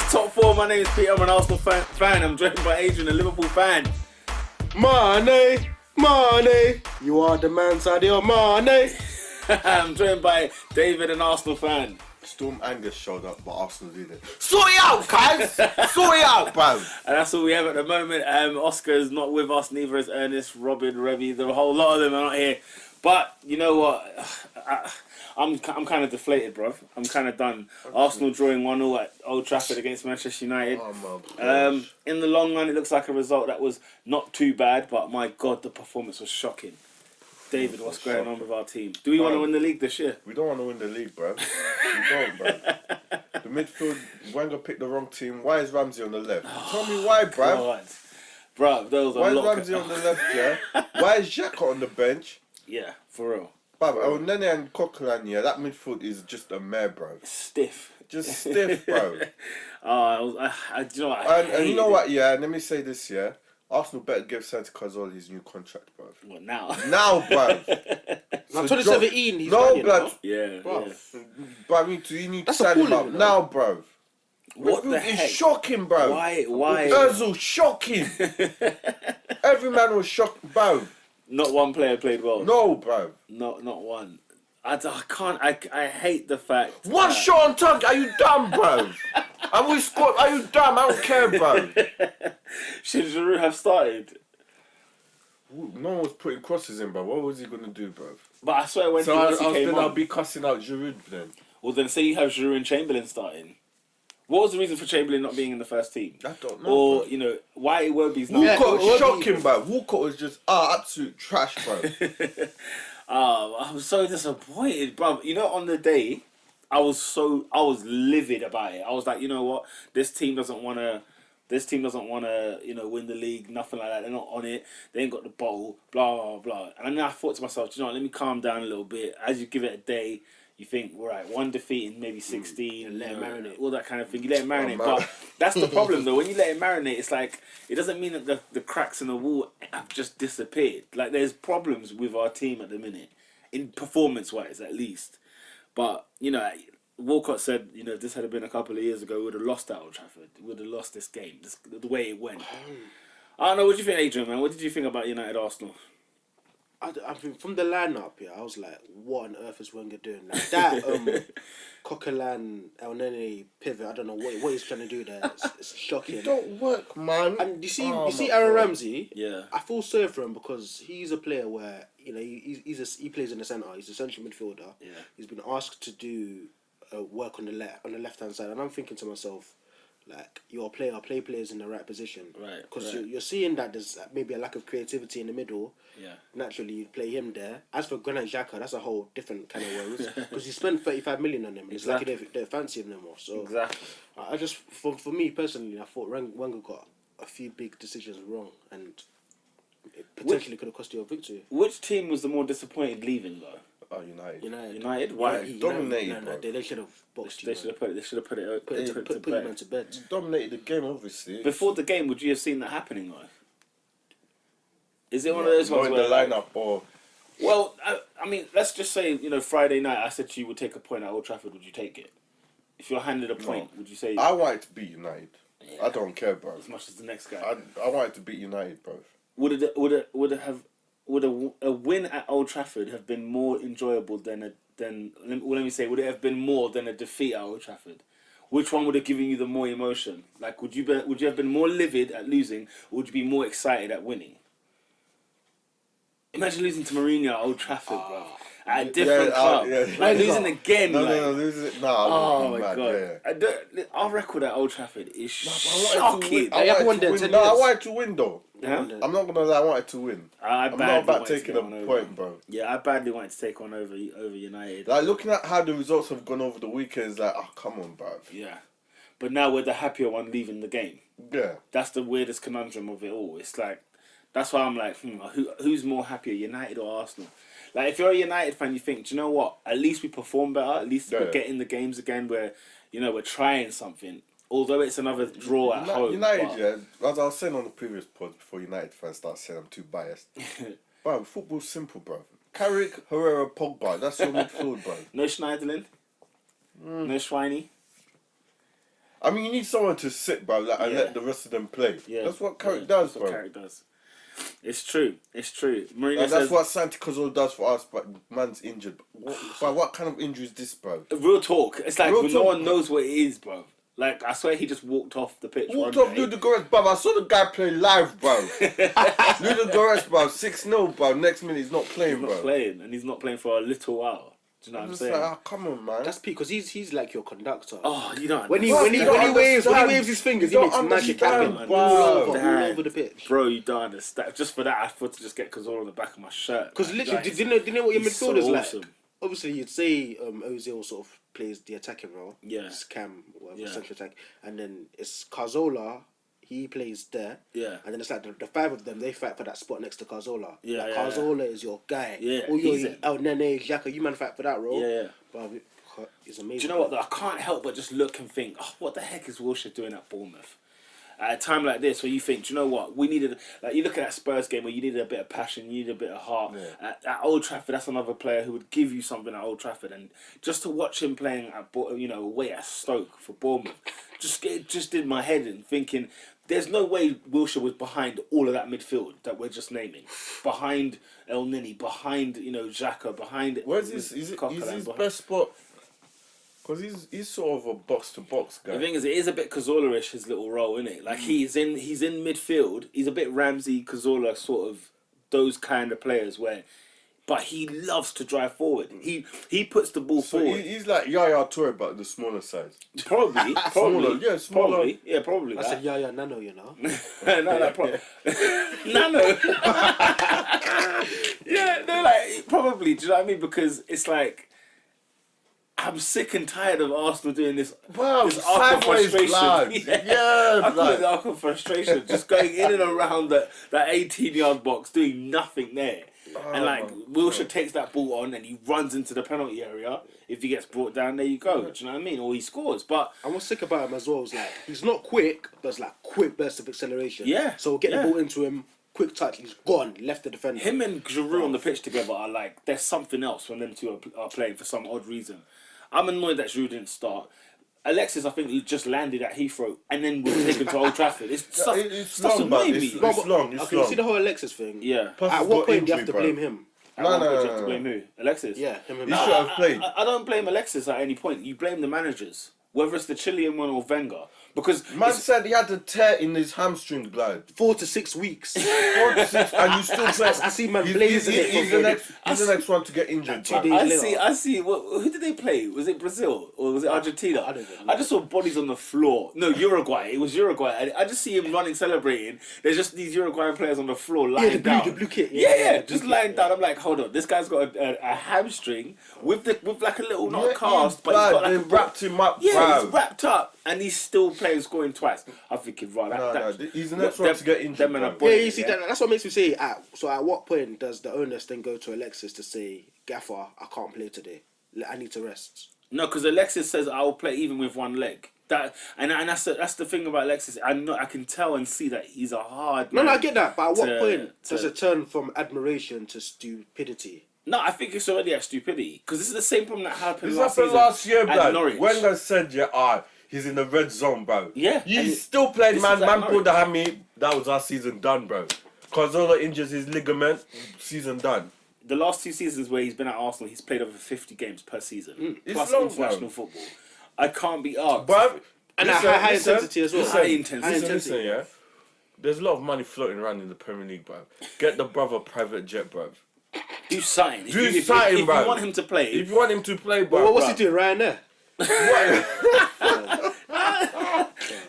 It's top four. My name is Peter. I'm an Arsenal fan. I'm joined by Adrian, a Liverpool fan. Money. You are the man, Sadio Mane. I'm joined by David, an Arsenal fan. Storm Angus showed up, but Arsenal didn't. Sort it out, guys! Sort it out, bro! And that's all we have at the moment. Oscar's not with us, neither is Ernest, Robin, Remy. The whole lot of them are not here. But you know what? I'm kind of deflated, bruv. I'm kind of done. Arsenal drawing 1-0 at Old Trafford against Manchester United. Oh my gosh. In the long run, it looks like a result that was not too bad, but my God, the performance was shocking. David, what's going on with our team? Do we want to win the league this year? We don't want to win the league, bro. We don't, bro. The midfield, Wenger picked the wrong team. Why is Ramsey on the left? Tell me why, bro. Bruv, there was a Why lot. is Ramsey on the left, yeah? Why is Xhaka on the bench? Yeah, for real. Bruv, Nene and Coquelin, yeah, that midfield is just a mare, bro. Stiff. Just stiff, bro. Do you know what? And you know what, yeah, let me say this, yeah. Arsenal better give Santi Cazorla his new contract, bro. What, now? Now, bro. Now, 2017, he's no, running blood. now. Yeah, Bro. yeah. But you need to That's sign him up appalling, now, bro. What the heck? It's shocking, bro. Why? Ozil, shocking. Every man was shocked, bro. Not one player played well. No, bro. Not one. I can't. I hate the fact. One shot on target. Are you dumb, bro? And we scored. Are you dumb? I don't care, bro. Should Giroud have started? No one was putting crosses in, bro. What was he gonna do, bro? But I swear when So he came I'll on. be cussing out Giroud then. Well, then say you have Giroud and Chamberlain starting. What was the reason for Chamberlain not being in the first team? I don't know. Or, bro. you know, why Iwobi's not... Walcott was shocking, bro. Walcott was just absolute trash, bro. I was so disappointed, bro. You know, on the day, I was livid about it. I was like, you know what? This team doesn't want to, you know, win the league, nothing like that. They're not on it. They ain't got the ball, blah, blah, blah. And then I thought to myself, you know what, let me calm down a little bit. As you give it a day, you think, right, one defeat in maybe 16, and let it marinate. all that kind of thing. You let it marinate. But that's the problem, though. When you let it marinate, it's like, it doesn't mean that the cracks in the wall have just disappeared. Like, there's problems with our team at the minute, in performance-wise, at least. But, you know, Walcott said, you know, if this had been a couple of years ago, we would have lost at Old Trafford. We would have lost this game, the way it went. I don't know, what do you think, Adrian, man? What did you think about United Arsenal? I think from the lineup, yeah, I was like, what on earth is Wenger doing? Like that, Coquelin, El Nene pivot. I don't know what he's trying to do there. It's shocking. It don't work, man. And you see Aaron Ramsey. Yeah. I feel sorry for him because he's a player where he plays in the centre. He's a central midfielder. Yeah. He's been asked to do work on the left hand side, and I'm thinking to myself, like, you're a player, play players in the right position. Right. Because you're seeing that there's maybe a lack of creativity in the middle. Yeah. Naturally, you play him there. As for Granit Xhaka, that's a whole different kind of world. Because you spend 35 million on him. And Exactly. It's like they don't fancy him no more. So Exactly. I just, for me personally, I thought Wenger got a few big decisions wrong, and it potentially could have cost you a victory. Which team was the more disappointed leaving, though? Oh, United. United? Why? Dominated, No, bro. they should have boxed you. They should have put it Put to him bed. to bed. Dominated the game, obviously. Before the game, would you have seen that happening, though? Is it one of those Not ones in where... the lineup or... Well, I mean, let's just say, you know, Friday night, I said to you would take a point at Old Trafford, would you take it? If you're handed a point, would you say... I wanted to beat United. Yeah. I don't care, bro. As much as the next guy. I wanted to beat United, bro. Would a win at Old Trafford have been more enjoyable than would it have been more than a defeat at Old Trafford? Which one would have given you the more emotion? Like, would you have been more livid at losing, or would you be more excited at winning? Imagine losing to Mourinho at Old Trafford, bro. At a different club. Like, losing again. No, losing. No, oh my mad, God. Yeah. Our record at Old Trafford is I shocking. wanted to win, though. Huh? I'm not gonna lie, I wanted to win. I'm not about taking a point, bro. Yeah, I badly wanted to take one over United. Like, looking at how the results have gone over the weekend, it's like, oh, come on, bro. Yeah. But now we're the happier one leaving the game. Yeah. That's the weirdest conundrum of it all. It's like, that's why I'm like, who's more happier, United or Arsenal? Like, if you're a United fan, you think, do you know what? At least we perform better. At least we're getting the games again where, you know, we're trying something. Although it's another draw at home. United, yeah, as I was saying on the previous pod before United fans start saying I'm too biased. Bro, football's simple, bro. Carrick, Herrera, Pogba, that's your midfield, bro. No Schneiderlin? No Schweini? I mean, you need someone to sit, bro, like, and let the rest of them play. Yeah. That's what Carrick does, bro. That's what Carrick does. It's true. Mourinho Like, says, that's what Santi Cazorla does for us, but man's injured. But what kind of injury is this, bro? real talk. It's like Real no talk, one knows what it is, bro. Like, I swear he just walked off the pitch. Walked one off day. Ludogorets, bro. I saw the guy play live, bro. Ludogorets, bro. 6-0, bro. Next minute he's not playing, He's bro. not playing, and he's not playing for a little while. Do you know what I'm It's saying? like, oh, come on, man. That's peak because he's like your conductor. Oh, you don't When he understand. waves his fingers, he You makes don't magic understand, happen bro. all over the pitch. Bro, you don't understand. Just for that, I thought to just get Cazorla on the back of my shirt. Because literally, Like, did you know what your he's midfielder's so like? awesome. Obviously, you'd say Ozil sort of plays the attacking role. Yeah. It's Cam, whatever, Yeah. central attack. And then it's Cazorla, he plays there. Yeah. And then it's like the five of them, they fight for that spot next to Cazorla. Yeah, Like, yeah, Cazorla is your guy. Yeah, Or he's your it. El Nene, Xhaka, you man fight for that role. Yeah. But it's amazing. Do you know what, though? I can't help but just look and think, oh, what the heck is Wilshere doing at Bournemouth? At a time like this where you think, do you know what, we needed, like, you look at that Spurs game where you needed a bit of passion, you needed a bit of heart. Yeah. At Old Trafford, that's another player who would give you something at Old Trafford. And just to watch him playing at, away at Stoke for Bournemouth, just did my head in, thinking, there's no way Wilshere was behind all of that midfield that we're just naming. Behind El Nini, behind, Xhaka, behind... Where's his, is his best spot? Because he's sort of a box-to-box guy. The thing is, it is a bit Cazorla-ish, his little role, isn't it? Like, he's in midfield. He's a bit Ramsey, Cazorla, sort of those kind of players where... But he loves to drive forward. He puts the ball So forward. he's like Yaya Toure, but the smaller size. Probably. Smaller, yeah, smaller. Probably. Yeah, probably I that. said Yaya Nano, you know. Nano. Yeah, no, like, probably. Do you know what I mean? Because it's like... I'm sick and tired of Arsenal doing this. Wow, this arc of sideways frustration. glide. Yeah, I call it the arc of frustration. Just going in and around that 18-yard box, doing nothing there. And Wilshere takes that ball on and he runs into the penalty area. If he gets brought down, there you go. Do you know what I mean? Or he scores. But And what's sick about him as well is like he's not quick, but it's like quick burst of acceleration. Yeah, So get yeah. the ball into him, quick touch, he's gone, left the defender. him and Giroud on the pitch together are like, there's something else when them two are playing for some odd reason. I'm annoyed that Giroud didn't start. Alexis, I think he just landed at Heathrow and then was taken to Old Trafford. It's long, but annoying it's me. long. It's Okay, you long. see the whole Alexis thing? Yeah. Plus At he's what got point do you have injury, to bro. blame him? At one point, no, you have to no. blame who? Alexis? Yeah, him and He should have played. I don't blame Alexis at any point. You blame the managers, whether it's the Chilean one or Wenger, because Man said he had a tear in his hamstring, blood. 4 to 6 weeks. 4 to 6, and you still play. I see man He's blazing it. He's the next one to get injured. 2 bro. days later. I see. Who did they play? Was it Brazil or was it Argentina? I don't know. I just saw bodies on the floor. No, Uruguay. It was Uruguay. I just see him running, celebrating. There's just these Uruguayan players on the floor lying the down. blue kit. Yeah, just lying down. I'm like, hold on. This guy's got a hamstring with like a little not a cast, but he's got like they a wrapped him up. Yeah, bro. he's wrapped up, and he's still playing, scoring twice. I'm thinking, right, No, he's the next one to get injured. Them men are bro. Yeah, you see, that's what makes me say, so at what point does the owners then go to Alexis to say, Gaffer, I can't play today. I need to rest. No, because Alexis says I'll play even with one leg. And that's the thing about Alexis. I can tell and see that he's a hard man. No, I get that, but at what point does to- it turn from admiration to stupidity? No, I think it's already at stupidity. Because this is the same problem that happened This last happened season last year, at blood. Norwich. Wenger said, he's in the red zone, bro. Yeah, and He's still playing, this man. is at Man Norwich. pulled the hammy. That was our season done, bro. Cazorla injures his ligament. Season done. The last 2 seasons where he's been at Arsenal, he's played over 50 games per season. It's Plus long, international bro. football. I can't be asked. But And at high intensity as well. High intensity. Listen, yeah. There's a lot of money floating around in the Premier League, bro. Get the brother private jet, bro. Do something. Do something, if bro. you want him to play, If you want him to play, bro. Well, what's he doing right there?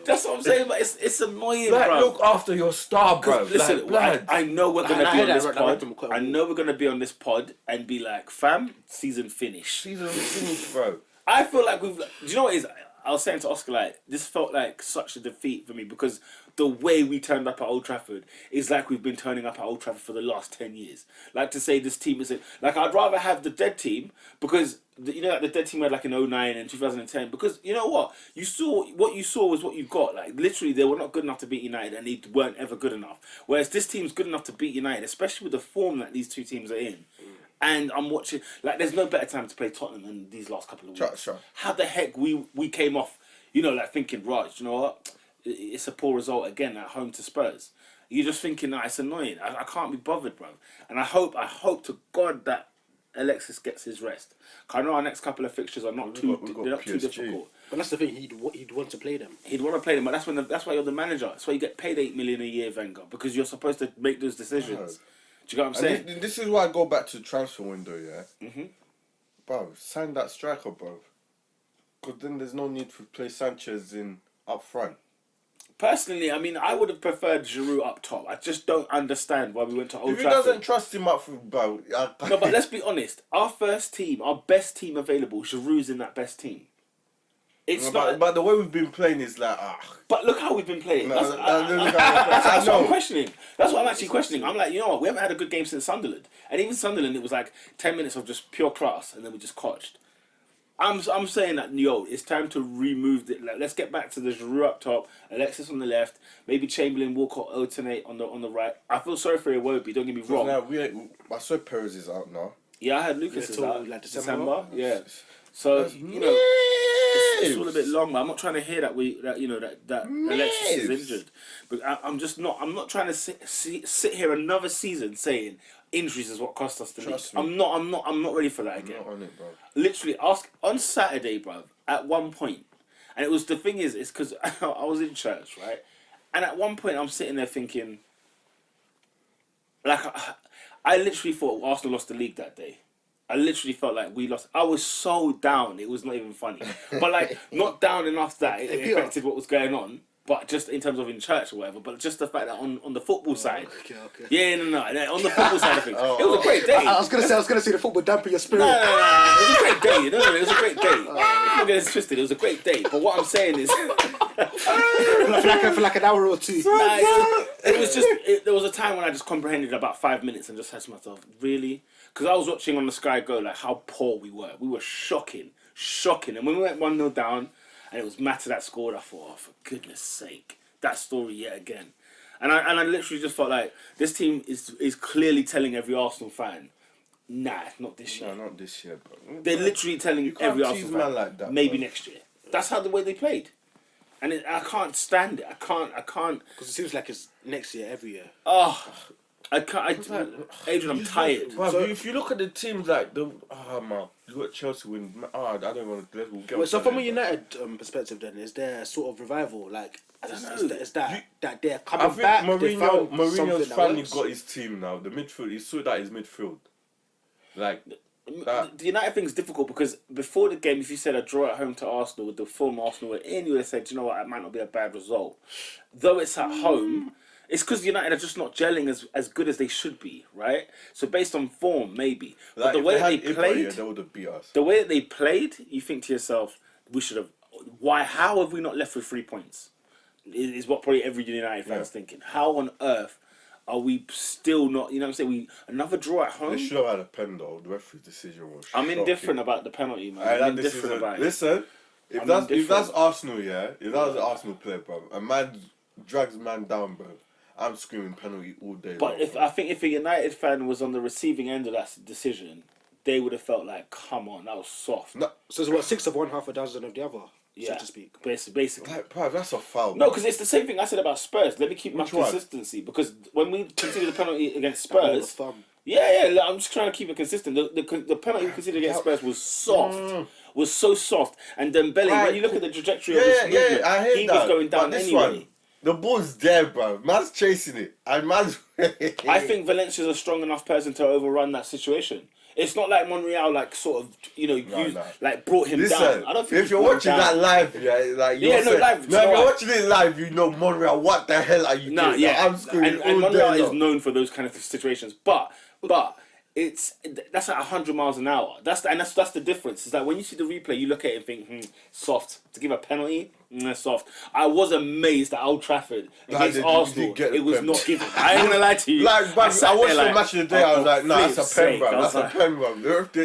that's what I'm saying. But it's annoying, Like, bro. look after your star, bro. Listen, like, I know we're And gonna I be heard on that this right now, pod. quite I know we're gonna be on this pod and be like, fam, season finished. season finished, bro. I feel like do you know what it is? I was saying to Oscar, like, this felt like such a defeat for me because the way we turned up at Old Trafford is like we've been turning up at Old Trafford for the last 10 years. Like, to say this team isn't... Like, I'd rather have the dead team because, like the dead team we had, like, in 2009 and 2010. Because, you know what? What you saw was what you got. Like, literally, they were not good enough to beat United and they weren't ever good enough. Whereas this team's good enough to beat United, especially with the form that these two teams are in. And I'm watching, like, there's no better time to play Tottenham than these last couple of weeks. Sure. How the heck we came off You know, like thinking, right, you know what? It's a poor result again at home to Spurs. You're just thinking that it's annoying. I can't be bothered, bro. And I hope to God that Alexis gets his rest. 'Cause I know our next couple of fixtures are not too difficult. But that's the thing. He'd want to play them. He'd want to play them, but that's why you're the manager. That's why you get paid $8 million a year, Wenger, because you're supposed to make those decisions. Do you get what I'm saying? This is why I go back to the transfer window, yeah? Bro, sign that striker, bro. Because then there's no need to play Sanchez in up front. Personally, I mean, I would have preferred Giroud up top. I just don't understand why we went to Old If he Trafford. doesn't trust him up front, bro... No, but let's be honest. Our first team, our best team available, Giroud's in that best team. It's not... But the way we've been playing is like... But look how we've been playing. That's That's what I'm questioning. That's what I'm actually questioning. I'm like, you know what? We haven't had a good game since Sunderland. And even Sunderland, it was like 10 minutes of just pure class, and then we just cotched. I'm saying that, yo, it's time to remove it. Like, let's get back to the Giroud up top, Alexis on the left, maybe Chamberlain, Walcott alternate on the right. I feel sorry for Iwobi, don't get me wrong. Now, I saw Perez is out now. Yeah, I had Lucas is out. Like December. Yeah. So, you know, it's all a bit long, but I'm not trying to hear that that Alexis is injured. But I'm not trying to sit here another season saying injuries is what cost us the league. I'm not ready for that again. I'm not on it, bro. Literally, ask on Saturday, bro. At one point, and it was the thing is, it's because I was in church, right? And at one point, I'm sitting there thinking, like, I literally thought Arsenal lost the league that day. I literally felt like we lost. I was so down, it was not even funny. But like, not down enough that it affected what was going on. But just in terms of in church or whatever, but just the fact that on the football side, yeah, no, on the football side of things, it was a great day. I was gonna say the football dampen your spirit. No, it was a great day. No, it was a great day. Don't get it twisted. It was a great day. But what I'm saying is, for like an hour or two. It was just there was a time when I just comprehended about 5 minutes and just said to myself, really? Because I was watching on the Sky Go like how poor we were. We were shocking. And when we went 1-0 down. And it was Mata that scored. I thought, oh, for goodness sake, that story yet again. And I literally just felt like this team is clearly telling every Arsenal fan, nah, not this year. No, not this year, bro. They're literally telling every Arsenal fan, like that, maybe bro. next year. That's how the way they played, and I can't stand it. I can't. Because it seems like it's next year, every year. Oh, I can't. Adrian, I'm tired. Bro, if you look at the teams like man, you got Chelsea win. I don't want to. We'll get so from a United perspective, then is there a sort of revival? Like, is that they're coming back? Mourinho's finally got his team now. The midfield, he sorted out his midfield. Like the United thing's difficult because before the game, if you said a draw at home to Arsenal with the form Arsenal were in, you would have said, you know what, it might not be a bad result. Though it's at home. It's because United are just not gelling as good as they should be, right? So based on form, maybe. But like the way they played, they would have beat us. The way that they played, you think to yourself, we should have. Why? How have we not left with 3 points? Is what probably every United fan's thinking. How on earth are we still not? You know what I'm saying? Another draw at home. They should have had a pen though. The referee's decision was. I'm indifferent about the penalty, man. I'm indifferent about it. Listen, if that's Arsenal, yeah, if that was an Arsenal player, bro, a man drags man down, bro. I'm screaming penalty all day. But long, I think if a United fan was on the receiving end of that decision, they would have felt like, come on, that was soft. No. So it's what, 6 of one, half a dozen of the other, so to speak. Basically. Like, bro, that's a foul. No, because it's the same thing I said about Spurs. Let me keep my consistency. Because when we conceded the penalty against Spurs... Yeah, I'm just trying to keep it consistent. The penalty we conceded against Spurs was soft. Was so soft. And Dembele, when you look at the trajectory of his movement, he was going down anyway. The ball's there, bro. Man's chasing it. And man's... I think Valencia's a strong enough person to overrun that situation. It's not like Monreal, like, sort of, like, brought him down. I don't think if you're watching that live, live. No, if you're watching it live, you know, Monreal, what the hell are you doing? Yeah. I'm screaming and Monreal is known for those kind of situations. But that's at 100 miles an hour. That's the difference. Is that when you see the replay, you look at it and think, soft. To give a penalty, soft. I was amazed at Old Trafford against Arsenal. It was not given. I ain't gonna lie to you. Like, I watched the match of the day. I was like, nah, that's a pen, bro. That's a pen, bro.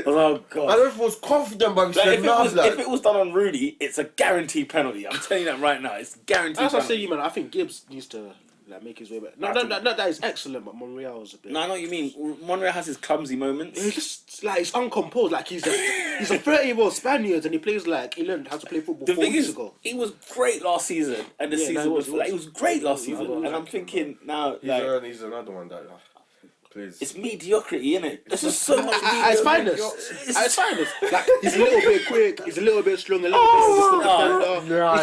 Oh god. I don't know if it was confident, but if it was done on Rudy, it's a guaranteed penalty. I'm telling you that right now. It's guaranteed. That's what I say, you man. I think Gibbs needs to like make his way back. Not that he's excellent, but Monreal is a bit. No, I know what you mean. Monreal has his clumsy moments. He's just like he's uncomposed. Like he's a 30-year-old Spaniard and he plays like he learned how to play football 4 weeks ago. He was great last season, and the season was like he was great last season. And I'm thinking now, like he's another one that. Please. It's mediocrity, isn't it? There's just so much mediocrity. It's finest. It's finest. Like he's a little bit quick. He's a little bit strong. A little bit. No.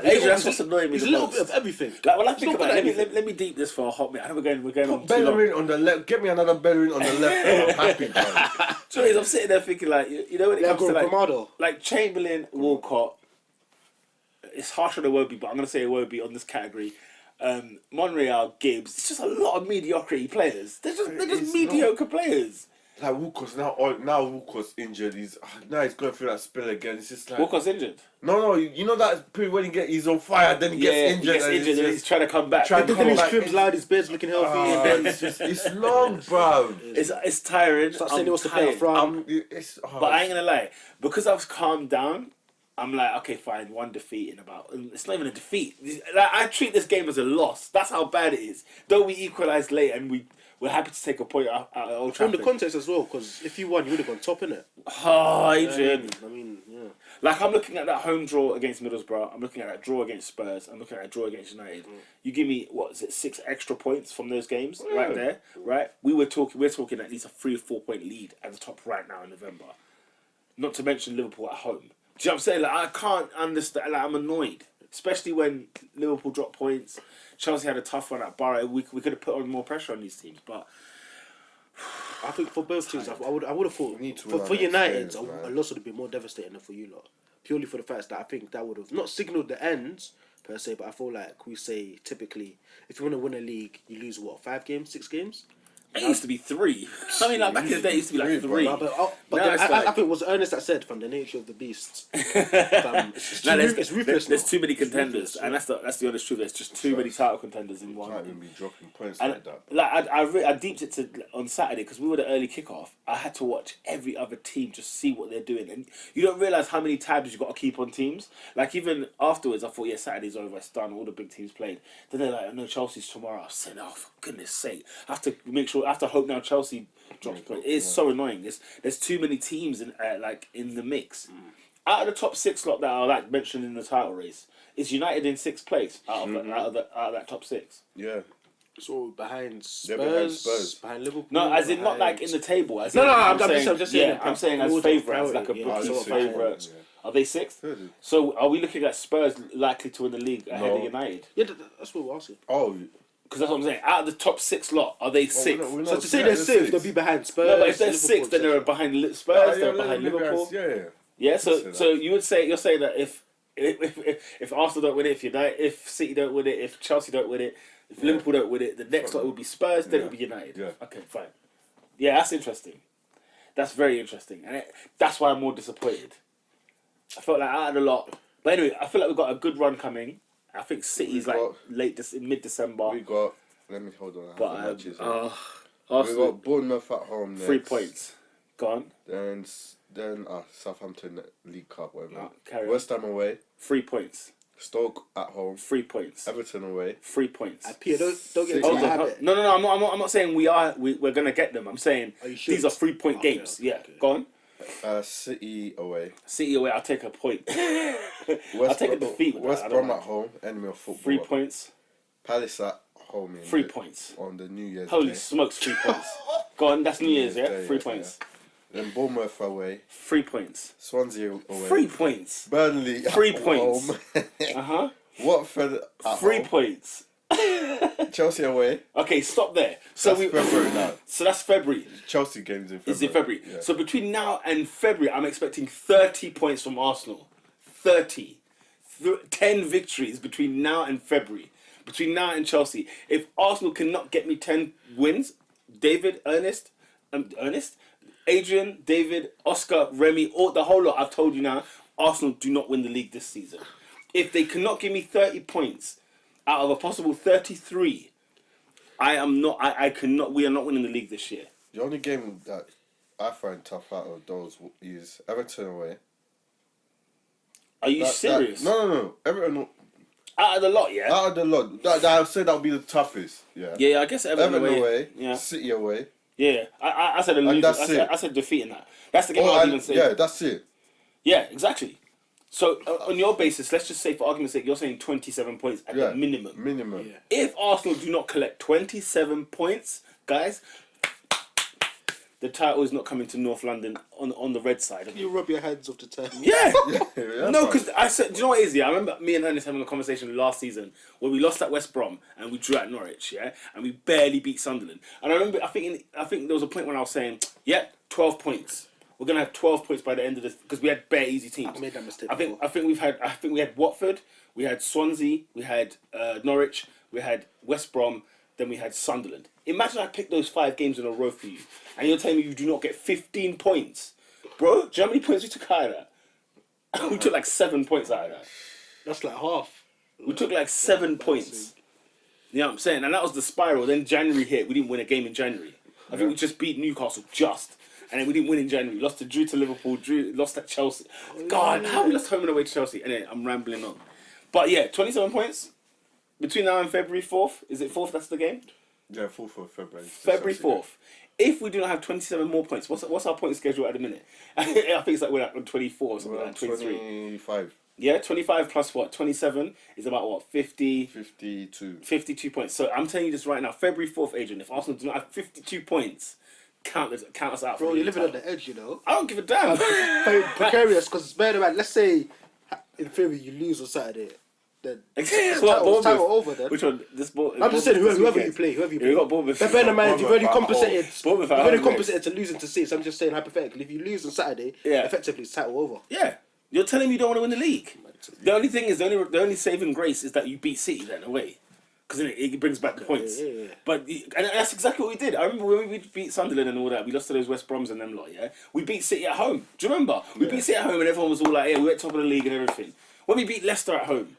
Adrian, that's what's annoying me. He's a little bit of everything. Like when I think about it, let me deep this for a hot minute. I know we're going on too long. Bellerin on the left. Get me another Bellerin on the left. I'm happy, bro. So I'm sitting there thinking like, you know, when it comes to like Chamberlain, Walcott, it's harsh on Iwobi, but I'm gonna say Iwobi on this category. Monreal, Gibbs, it's just a lot of mediocrity players. They're just mediocre players. Like Walcott's now Walcott's injured. He's going through that spell again. It's just like Walcott's injured. No, you know that period when he's on fire, then he gets injured. And he's trying to come back. Then his trips loud, his beard's looking healthy. It's long, bro. It's tiring. Start saying he wants to play up front. But I ain't gonna lie, because I've calmed down. I'm like, okay, fine, one defeat in about... It's not even a defeat. Like, I treat this game as a loss. That's how bad it is. Though we equalised late and we're happy to take a point out at Old Trafford. From the context as well, because if you won, you would have gone top, innit? Oh, Adrian. I mean, yeah. Like, I'm looking at that home draw against Middlesbrough. I'm looking at that draw against Spurs. I'm looking at that draw against United. You give me, 6 extra points from those games right there, right? We're talking at least a 3 or 4 point lead at the top right now in November. Not to mention Liverpool at home. Do you know what I'm saying? Like, I can't understand. Like, I'm annoyed, especially when Liverpool dropped points. Chelsea had a tough one at Borough. We could have put on more pressure on these teams, but I think for both teams, I would have thought for United, a loss would have been more devastating than for you lot. Purely for the fact that I think that would have not signalled the ends per se, but I feel like we say typically if you want to win a league, you lose 5 games, 6 games. It used to be 3. I mean, like back in the day, it used to be like 3. I think it was Ernest that said, from the nature of the beast, it's ruthless. There's too many contenders, and that's the honest truth. There's just too many title contenders in one. Can't even be dropping points like that. Like I deeped it on Saturday because we were the early kickoff. I had to watch every other team just see what they're doing, and you don't realise how many tabs you got to keep on teams. Like even afterwards, I thought, yeah, Saturday's over. It's done. All the big teams played. Then they're like, no, Chelsea's tomorrow. I said, oh, for goodness sake, I have to make sure. I have to hope now Chelsea drops points. It's so annoying. There's too many teams in the mix. Out of the top 6 lot that are mentioned in the title race, is United in 6th place out of that top 6. Yeah. So behind Spurs, behind Liverpool. No, as in not like in the table. I'm just saying. Yeah, I'm saying as favourites, like a bookie favourite. Are they 6th? So are we looking at Spurs likely to win the league ahead of United? Yeah, that's what we're asking. Oh. Because that's what I'm saying. Out of the top 6 lot, are they 6th? So to say they're 6th, they'll be behind Spurs. No, but if they're 6th, then they're behind Spurs. They're behind Liverpool. Yeah. So you're saying that if Arsenal don't win it, if City don't win it, if Chelsea don't win it, if Liverpool don't win it, the next lot will be Spurs. Then it will be United. Yeah. Okay, fine. Yeah, that's interesting. That's very interesting, and that's why I'm more disappointed. I felt like out of the lot, but anyway, I feel like we've got a good run coming. I think City's mid-December. Let me hold on. But we Arsenal, got Bournemouth at home next. 3 points. Gone. Then Southampton League Cup, whatever. West Ham away. 3 points. Stoke at home. 3 points. Everton away. 3 points. Pierre, don't get into habit. No. I'm not saying we're gonna get them. I'm saying these are 3 point games. Okay. Yeah. Go on. City away. City away. I'll take a point. I'll take a defeat. West Brom at home. Enemy of football. 3 points. Palace at home. 3 points on the New Year's. Holy Day. Smokes! 3 points. Go on. That's New Year's. Yeah. 3 points. Yeah. Then Bournemouth away. 3 points. Swansea away. 3 points. Burnley 3 points. Watford at 3 points. Chelsea away. Okay, stop there. So that's February now. So that's February. Chelsea games in February. Is in February. Yeah. So between now and February, I'm expecting 30 points from Arsenal. 30. 10 victories between now and February. Between now and Chelsea. If Arsenal cannot get me 10 wins, David, Ernest, Adrian, David, Oscar, Remy, the whole lot, I've told you now, Arsenal do not win the league this season. If they cannot give me 30 points out of a possible 33, we are not winning the league this year. The only game that I find tough out of those is Everton away. Are you serious? No. Everton. Out of the lot, yeah. Out of the lot, that I'd say that would be the toughest. Yeah. Yeah, I guess Everton away. Yeah. City away. Yeah, I said a losing. I said defeating that. That's the game I would even say. Yeah, that's it. Yeah, exactly. So on your basis, let's just say for argument's sake, you're saying 27 points at the minimum. Minimum. Yeah. If Arsenal do not collect 27 points, guys, the title is not coming to North London on the red side. You rub your hands off the table. Yeah. Yeah, No, because I said, do you know what it is? Yeah, I remember me and Ernest having a conversation last season where we lost at West Brom and we drew at Norwich, yeah, and we barely beat Sunderland. And I remember, I think there was a point when I was saying, yeah, 12 points. We're gonna have 12 points by the end of this because we had bare easy teams. I've made that mistake. I think we had Watford, we had Swansea, we had Norwich, we had West Brom, then we had Sunderland. Imagine I picked those 5 games in a row for you, and you're telling me you do not get 15 points, bro. Do you know how many points we took out of that? We took like 7 points out of that. That's like half. We took like 7 points. You know what I'm saying? And that was the spiral. Then January hit. We didn't win a game in January. I think we just beat Newcastle just. And then we didn't win in January. Drew to Liverpool, lost at Chelsea. God, how we lost home and away to Chelsea? Anyway, I'm rambling on. But yeah, 27 points. Between now and February 4th. Is it 4th that's the game? Yeah, 4th of February. February 4th. If we do not have 27 more points, what's our point schedule at the minute? I think it's like we're at 24 or something like 23. 25. Yeah, 25 plus what? 27 is about what? 50? 52. 52 points. So I'm telling you this right now. February 4th, Adrian, if Arsenal do not have 52 points, count us out. Bro, you're living on the edge, you know. I don't give a damn. Very precarious, because it's better than, let's say, in theory, you lose on Saturday. Then title over then. Which one? This ball. I'm just saying, whoever you play. Yeah, we got Bournemouth. But bear in mind, you've already compensated. Bournemouth. You've already compensated to losing to 6. I'm just saying hypothetically, if you lose on Saturday, effectively it's title over. Yeah, you're telling me you don't want to win the league. The only thing is, the only saving grace is that you beat City then away, because then it brings back the points. Yeah. But and that's exactly what we did. I remember when we beat Sunderland and all that. We lost to those West Broms and them lot. Yeah, we beat City at home. Do you remember? We beat City at home and everyone was all like, "Yeah, we went top of the league and everything." When we beat Leicester at home,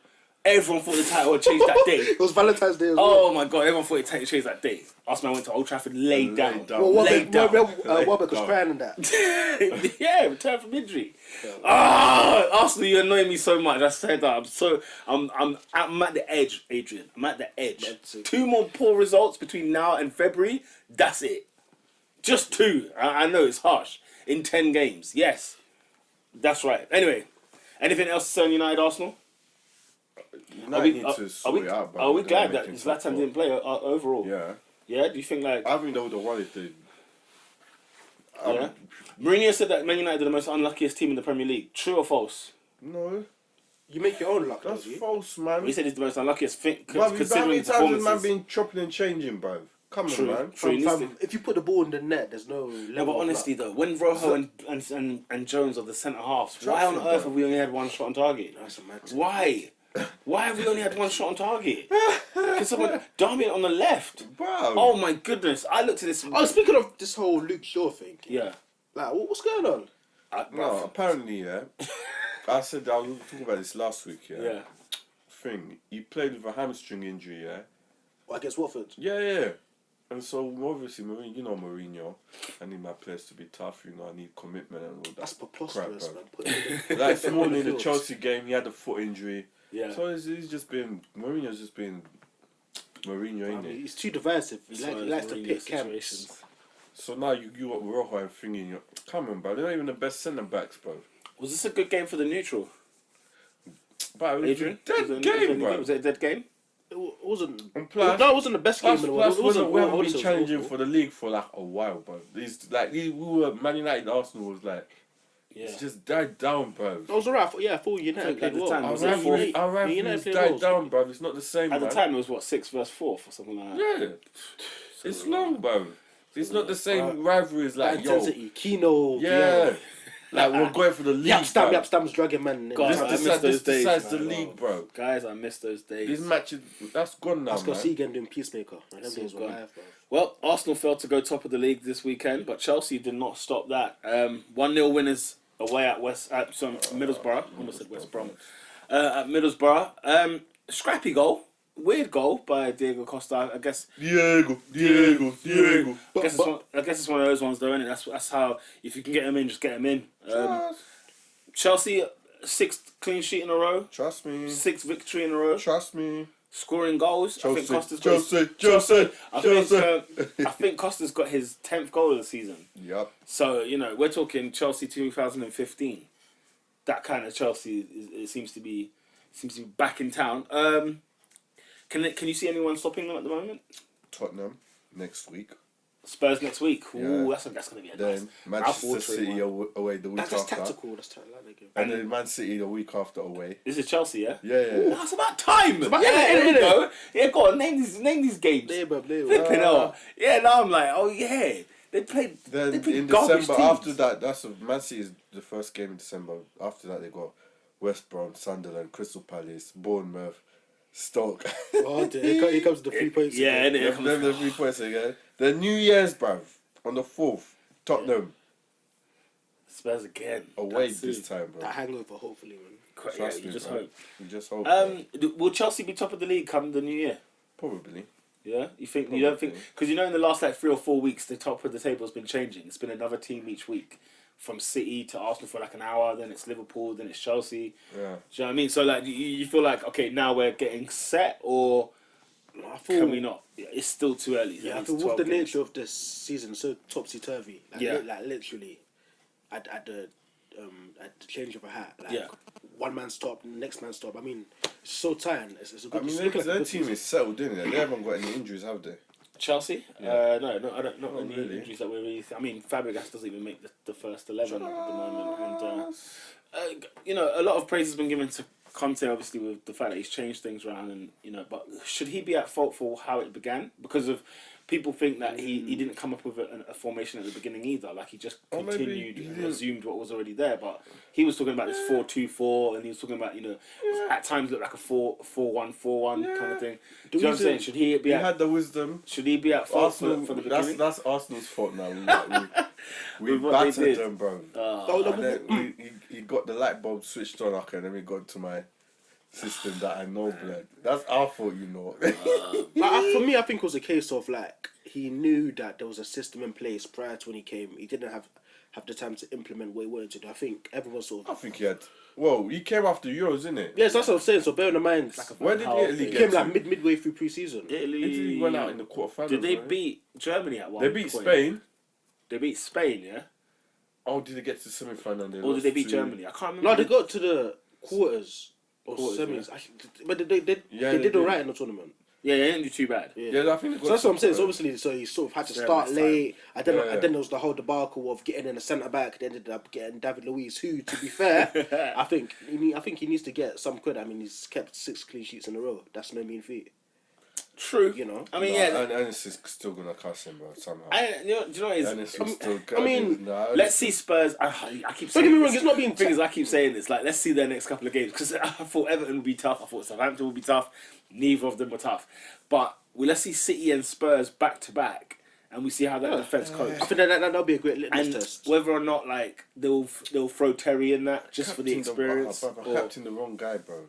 everyone thought the title had changed that day. It was Valentine's Day as well. Oh my god, everyone thought it changed that day. Arsenal went to Old Trafford, laid down. Welbeck was crying in that. Yeah, returned from injury. Arsenal, you annoy me so much. I said that. I'm at the edge, Adrian. I'm at the edge. 2 more poor results between now and February. That's it. Just 2. I know it's harsh. In 10 games. Yes. That's right. Anyway, anything else to say on United Arsenal? Are we glad that Zlatan didn't play overall? Yeah. Yeah? Do you think like... I think they would have won if they... Yeah? Mourinho said that Man United are the most unluckiest team in the Premier League. True or false? No. You make your own luck, that's false, man. Well, he said it's the most unluckiest thing, considering how many times has man been chopping and changing, bro? Come on, man. If you put the ball in the net, there's no level. No, but honestly though, when Rojo and Jones are the centre halves, why on earth have we only had 1 shot on target? That's amazing. Why? Why have we only had 1 shot on target? Can someone Darmian on the left? Bro. Oh my goodness! I looked at this. Oh, speaking of this whole Luke Shaw thing. Yeah. Like, what's going on? No, apparently, yeah. I was talking about this last week, yeah. Yeah. Thing, he played with a hamstring injury, yeah. Well, against Watford. Yeah. And so obviously, Mourinho, I need my players to be tough. I need commitment and all that. That's preposterous, crap, man. Like this morning in the Chelsea game, he had a foot injury. Yeah. So he's just been Mourinho's just been Mourinho, ain't it? He's too divisive. He likes to pick camps. So now you got Rojo and thinking, come on, bro. They're not even the best centre backs, bro. Was this a good game for the neutral? But Adrian, was it a dead game? It wasn't. And plus, no, it wasn't the best game in the world. We haven't been challenging for the league for like a while, bro. We were Man United, Arsenal was like. Yeah. It's just died down, bro. It was alright. Yeah, I thought United played well. Our rivalry's died down, bro. It's not the same, At the time, it was what, 6 versus 4 or something like that? Yeah. It's long, bro. It's not the same rivalry as like, intensity. Kino. Yeah. Like, we're going for the league, Yapstam's dragging man. Guys, this decides the league, bro. Guys, I miss those days. These matches, that's gone now, man. Let's go see again doing Peacemaker. Well, Arsenal failed to go top of the league this weekend, but Chelsea did not stop that. 1-0 winners away at Middlesbrough. Almost said West Brom. At Middlesbrough. Scrappy goal. Weird goal by Diego Costa. I guess. Diego. I guess it's one of those ones, though, isn't it? That's how, if you can get him in, just get him in. Chelsea 6th clean sheet in a row. Trust me. 6th victory in a row. Trust me. Scoring goals. Chelsea, I think Costa's Chelsea. I think Costa's got his 10th goal of the season. Yep. So, you know, we're talking Chelsea 2015. That kind of Chelsea, it seems to be back in town. Can you see anyone stopping them at the moment? Tottenham next week. Spurs next week. Yeah. Ooh, that's going to be a nice. Then Manchester City away the week That's after. tactical. That's tactical. And then Man City the week after away. This is Chelsea, yeah? Yeah. Ooh, that's about time. about There we innit? go. Yeah, go on. Name these games. Flipping hell. Yeah, now I'm like, oh yeah. They played Then in garbage December teams. after that, Man City is the first game in December. After that, they got West Brom, Sunderland, Crystal Palace, Bournemouth, Stoke. Oh, dear. Here comes the 3 points. Yeah, again. innit? Them the 3 points again. The New Year's, bruv, on the 4th, Tottenham Spurs again. away That's this it. time, bro. That hangover, hopefully, man. Yeah, Trust you me, just bro. hope. We just hope. bro. Will Chelsea be top of the league come the new year? Probably. Yeah, you don't think because you know in the last like 3 or 4 weeks the top of the table has been changing. It's been another team each week, from City to Arsenal for like an hour. Then it's Liverpool. Then it's Chelsea. Yeah. Do you know what I mean? So like you feel like okay now we're getting set or can we not? It's still too early. Yeah, I It's feel with 12 the games. nature of this season so topsy turvy. Like, Yeah. like literally, at the change of a hat. Like, Yeah. One man stopped, next man stopped. I mean, it's so tight. It's a good. I mean, it's looking like a their good team season. is settled, isn't it? They haven't got any injuries, have they? Chelsea? Yeah. No, I don't. Not any really. injuries that we're really. I mean, Fabregas doesn't even make the first 11 at the moment, and you know, a lot of praise has been given to Conte, obviously, with the fact that he's changed things around, and you know, but should he be at fault for how it began? Because of people think that he didn't come up with a formation at the beginning either. Like he just Or maybe continued he and didn't. resumed what was already there. But he was talking about this 4-2-4, and he was talking about at times looked like a 4-1-4-1 kind of thing. Do you know what I'm saying? Should he be He at had the wisdom. should he be at fault Arsenal, for the beginning? that's Arsenal's fault now. We With what they battered did. them, bro. And then he got the light bulb switched on, okay, and then we got to my system that I know, blood. That's our fault, you know. But for me, I think it was a case of like he knew that there was a system in place prior to when he came. He didn't have the time to implement what he wanted to do. I think everyone sort I of. think he had. Well, he came after Euros, didn't it? Yes, that's what I'm saying. So bear in mind, Where did Italy he get came to? like midway through pre-season. Italy went out in the quarterfinals. Did they right? beat Germany at one They point? beat Spain. They beat Spain, yeah? Oh, did they get to the semi-final? And Or did they beat Germany? I can't remember. No, they got to the quarters or Quarters, semis. But they did alright in the tournament. Yeah, they didn't do too bad. Yeah, I think they got So that's to what I'm saying. the So obviously, so he sort of had to Yeah, start last late. And then Yeah. there was the whole debacle of getting in a centre back. They ended up getting David Luiz, who, to be fair, I think he needs to get some credit. I mean, he's kept 6 clean sheets in a row. That's no mean feat. True. You know. I mean, No, yeah. and Ennis is still gonna cuss him, bro, somehow. Do you know what it is? Ennis will still. Let's see Spurs. I keep Don't saying get me wrong. this. It's not being Thing is, I keep saying this. Like, let's see their next couple of games because I thought Everton would be tough. I thought Southampton would be tough. Neither of them were tough. But let's see City and Spurs back to back, and we see how that defense copes. I think that'll be a great litmus And test. whether or not like they'll throw Terry in that just for the experience. I captained the wrong guy, bro.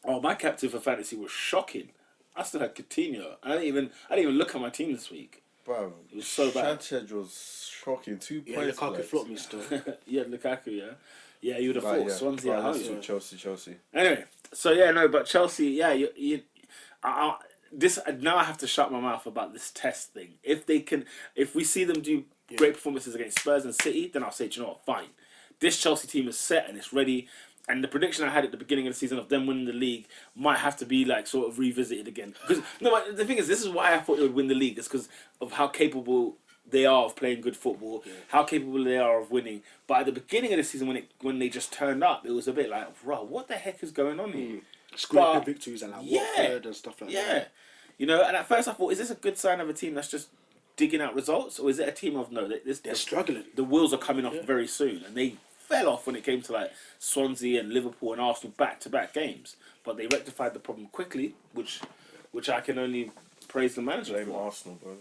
Oh, my captain for fantasy was shocking. I still had Coutinho. I didn't even look at my team this week. Bro, It was so bad. Sanchez was shocking. 2 Yeah, points. Lukaku blood. flopped me still. Yeah, Lukaku. Yeah, you would have Right, thought yeah. Swansea at Right, let's home. do Chelsea. Anyway, so yeah, no, but Chelsea, yeah, this now I have to shut my mouth about this test thing. If we see them do great performances against Spurs and City, then I'll say, do you know what, fine. This Chelsea team is set and it's ready. And the prediction I had at the beginning of the season of them winning the league might have to be like sort of revisited again. Because but the thing is, this is why I thought they would win the league. It's because of how capable they are of playing good football, how capable they are of winning. But at the beginning of the season, when they just turned up, it was a bit like, bro, what the heck is going on here? Scraping victories and like Watford and stuff like that. Yeah, you know. And at first I thought, is this a good sign of a team that's just digging out results, or is it a team of no? They're struggling. The wheels are coming off very soon, and they fell off when it came to like Swansea and Liverpool and Arsenal back-to-back games. But they rectified the problem quickly, which I can only praise the manager Blame for. Arsenal, bro.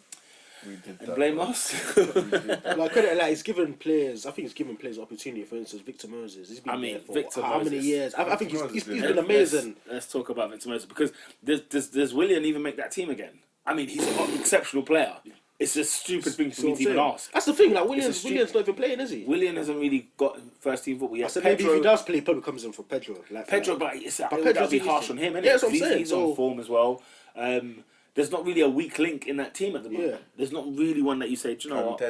We did that. And blame bro. us. We did that. Like credit, like he's given players. I think he's given players opportunity. For instance, Victor Moses. He's been there for Victor how many Moses. years? I think Victor he's Moses been amazing. Let's talk about Victor Moses because does Willian even make that team again? I mean, he's an exceptional player. It's a stupid thing for me to even ask. That's the thing. Like Williams not even playing, is he? William hasn't really got first team football yet. I said maybe if he does play, he probably comes in for Pedro. Pedro, but that'd be harsh on him, innit? Yeah, that's what I'm saying. He's on form as well. There's not really a weak link in that team at the moment. Yeah. There's not really one that you say, do you know what?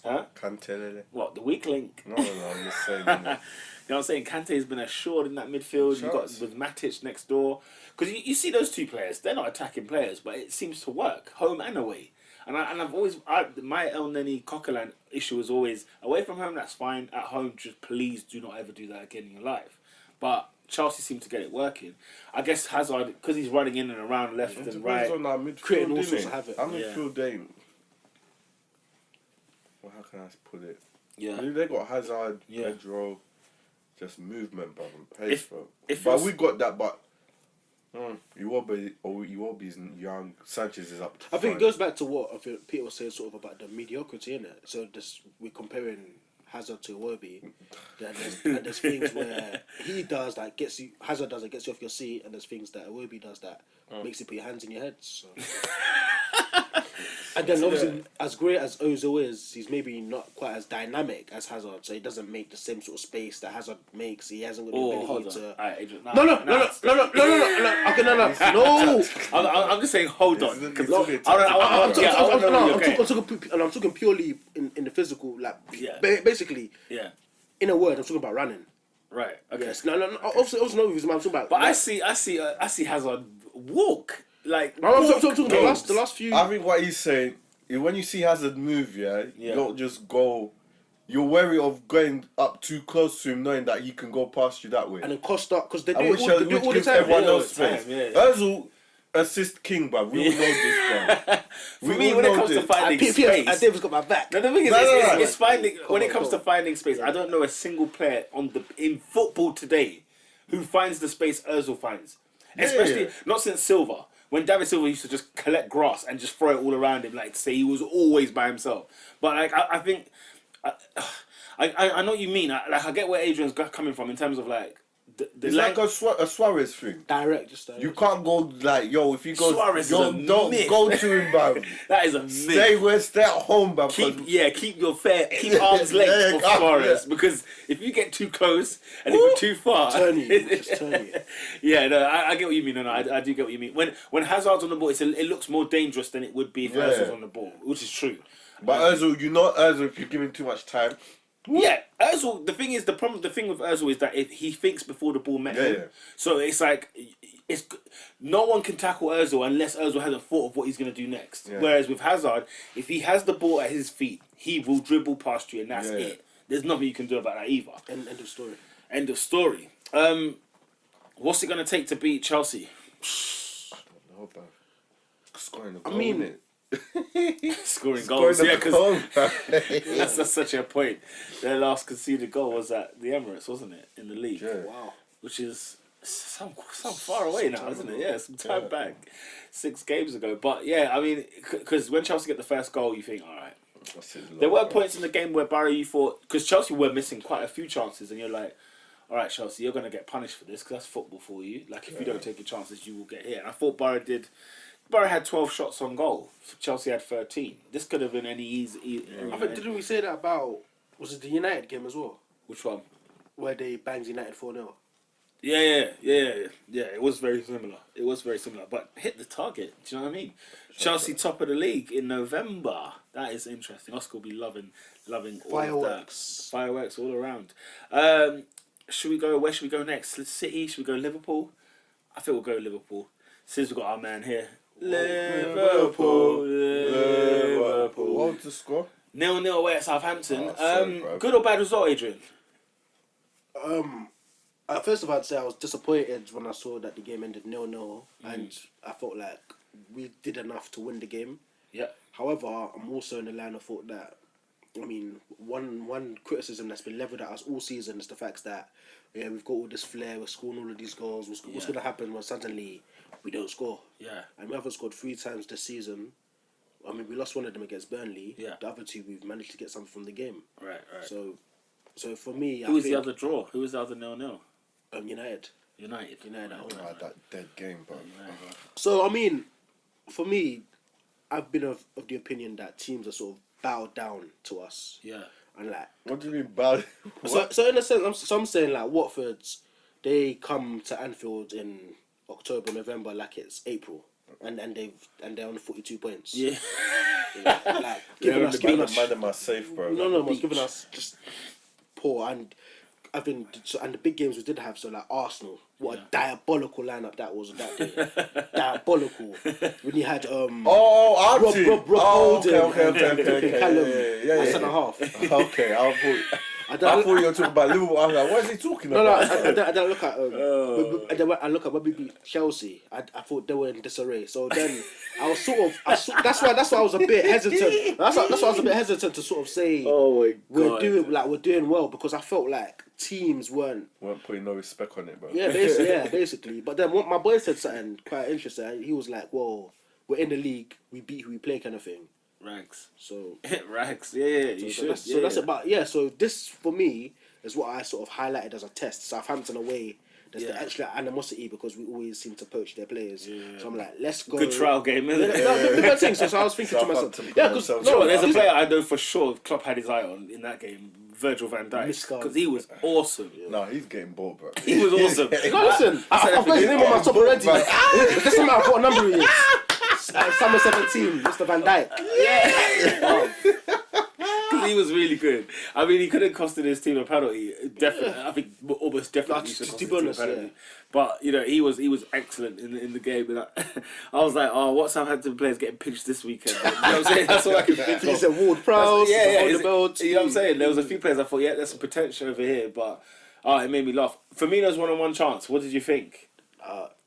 Huh? Kante. What, the weak link? No, I'm just saying. You know what I'm saying? Kante has been assured in that midfield. You've got with Matic next door. Because you see those two players, they're not attacking players, but it seems to work, home and away. And I've always, my El Neni Coquelin issue is always, away from home, that's fine. At home, just please do not ever do that again in your life. But Chelsea seem to get it working. I guess Hazard, because he's running in and around left and right, on our midfield, creating all sorts of havoc. Our midfield game. Well, how can I put it? Yeah. They got Hazard, Pedro, just movement, bro, and pace, bro. But we got that, but Iwobi's young, Sanchez is up. I think it goes back to what I think Peter was saying sort of about the mediocrity, innit? So we're comparing Hazard to Iwobi. And there's things where he does that gets you, Hazard does that gets you off your seat, and there's things that Iwobi does that makes you put your hands in your head. So. And then obviously, as great as Ozil is, he's maybe not quite as dynamic as Hazard, so he doesn't make the same sort of space that Hazard makes. He hasn't got the ability to. No. I'm just saying, hold on. I'm talking purely in the physical, like basically. Yeah. In a word, I'm talking about running. Right. Okay. Yes. No. Obviously, no. I'm talking about. But like, I see Hazard walk. Like, I'm talking the last few. I think what he's saying, when you see Hazard move, you don't just go. You're wary of going up too close to him, knowing that he can go past you that way. And then Costa, because they do it all the time. Everyone else space. Ozil, assist king, bruv. We all know this, bruv. For me, when it comes to finding space, David's got my back. No, the thing is, it's finding. When it comes to finding space, I don't know a single player in football today who finds the space Ozil finds. Especially not since Silva. When David Silva used to just collect grass and just throw it all around him, like to say he was always by himself. But like I think, I know what you mean. I get where Adrian's coming from in terms of like it's like a Suarez thing. Direct. You can't go like if you go Suarez don't go to him, bruv. That is a myth. Stay at home, bruv. Keep arm's length of Suarez because if you get too close and if you're too far, turn you. Yeah, no, I get what you mean. No, I do get what you mean. When Hazard's on the ball, it looks more dangerous than it would be if Ozil's on the ball, which is true. But Ozil, if you give him too much time. Yeah, Ozil. The thing with Ozil is that he thinks before the ball met him. So it's like no one can tackle Ozil unless Ozil hasn't thought of what he's going to do next. Yeah. Whereas with Hazard, if he has the ball at his feet, he will dribble past you, and that's it. There's nothing you can do about that either. End of story. End of story. What's it going to take to beat Chelsea? I don't know, bro. Scoring a goal, Scoring goals, because that's such a point. Their last conceded goal was at the Emirates, wasn't it, in the league? Yeah. Wow. Which is some far away now, isn't it? Yeah, some time back, 6 games ago. But yeah, I mean, because when Chelsea get the first goal, you think, all right. There were points in the game where Barry, you thought, because Chelsea were missing quite a few chances, and you're like, all right, Chelsea, you're going to get punished for this because that's football for you. Like, if you don't take your chances, you will get hit. And I thought Barry had 12 shots on goal. Chelsea had 13. This could have been any easy. I think, didn't we say that about, was it the United game as well? Which one? Where they banged United 4-0. Yeah. It was very similar. But hit the target. Do you know what I mean? Chelsea top of the league in November. That is interesting. Oscar will be loving all of that. Fireworks all around. Where should we go next? City? Should we go Liverpool? I think we'll go Liverpool. Since we've got our man here. Liverpool. What's the score? 0-0 away at Southampton. Good or bad result, Adrian? First of all, I'd say I was disappointed when I saw that the game ended 0-0, and I felt like we did enough to win the game. Yeah. However, I'm also in the line of thought that, I mean, one criticism that's been levelled at us all season is the fact that we've got all this flair, we're scoring all of these goals. What's going to happen when suddenly we don't score? Yeah. And we haven't scored 3 times this season. I mean, we lost one of them against Burnley. Yeah. The other 2, we've managed to get something from the game. Right. So for me, Who was the other draw? Who was the other 0-0? United. That dead game, bro. So I mean, for me, I've been of the opinion that teams are sort of bowed down to us. Yeah. And like, What do you mean bad? so in a sense, I'm saying like Watford's, they come to Anfield in October, November, like it's April, and they're on 42 points. Yeah. Like giving us man in my safe, bro. no, giving us just poor. And I think, and the big games we did have, so like Arsenal, what a diabolical lineup that was that day. Diabolical. When you had Rob Holden, okay. Callum, centre half. Okay, I thought you were talking about Liverpool. I was like, what is he talking about? I don't look at I look at when we beat Chelsea. I thought they were in disarray. So then I was that's why I was a bit hesitant. That's why I was a bit hesitant to sort of say we're doing well, because I felt like teams weren't putting no respect on it, bro. Yeah, basically. But then my boy said something quite interesting. He was like, "Well, we're in the league. We beat who we play, kind of thing." Rags. So Rags. Yeah. You should. That's about So this for me is what I sort of highlighted as a test. Southampton away. There's the extra animosity because we always seem to poach their players. Yeah. So I'm like, let's go. Good trial game, isn't it? No, good thing. So I was thinking to myself, because there's a player I know for sure Klopp had his eye on in that game. Virgil van Dijk, because he was awesome. No, he's getting bored, bro. He was awesome. No, listen, I've got his name on my top already. Just something I've got a number of years. Summer 17, Mr. Van Dijk. Yeah. He was really good. I mean, he could have costed his team a penalty. Definitely, I think almost definitely should have costed his team a penalty. But you know, he was excellent in the game. And I was like, oh, what Southampton players getting pinched this weekend? You know what I'm saying? That's all I can think of. He's a Ward Prowse. You know what I'm saying? There was a few players I thought, yeah, there's some potential over here, but it made me laugh. Firmino's one-on-one chance. What did you think?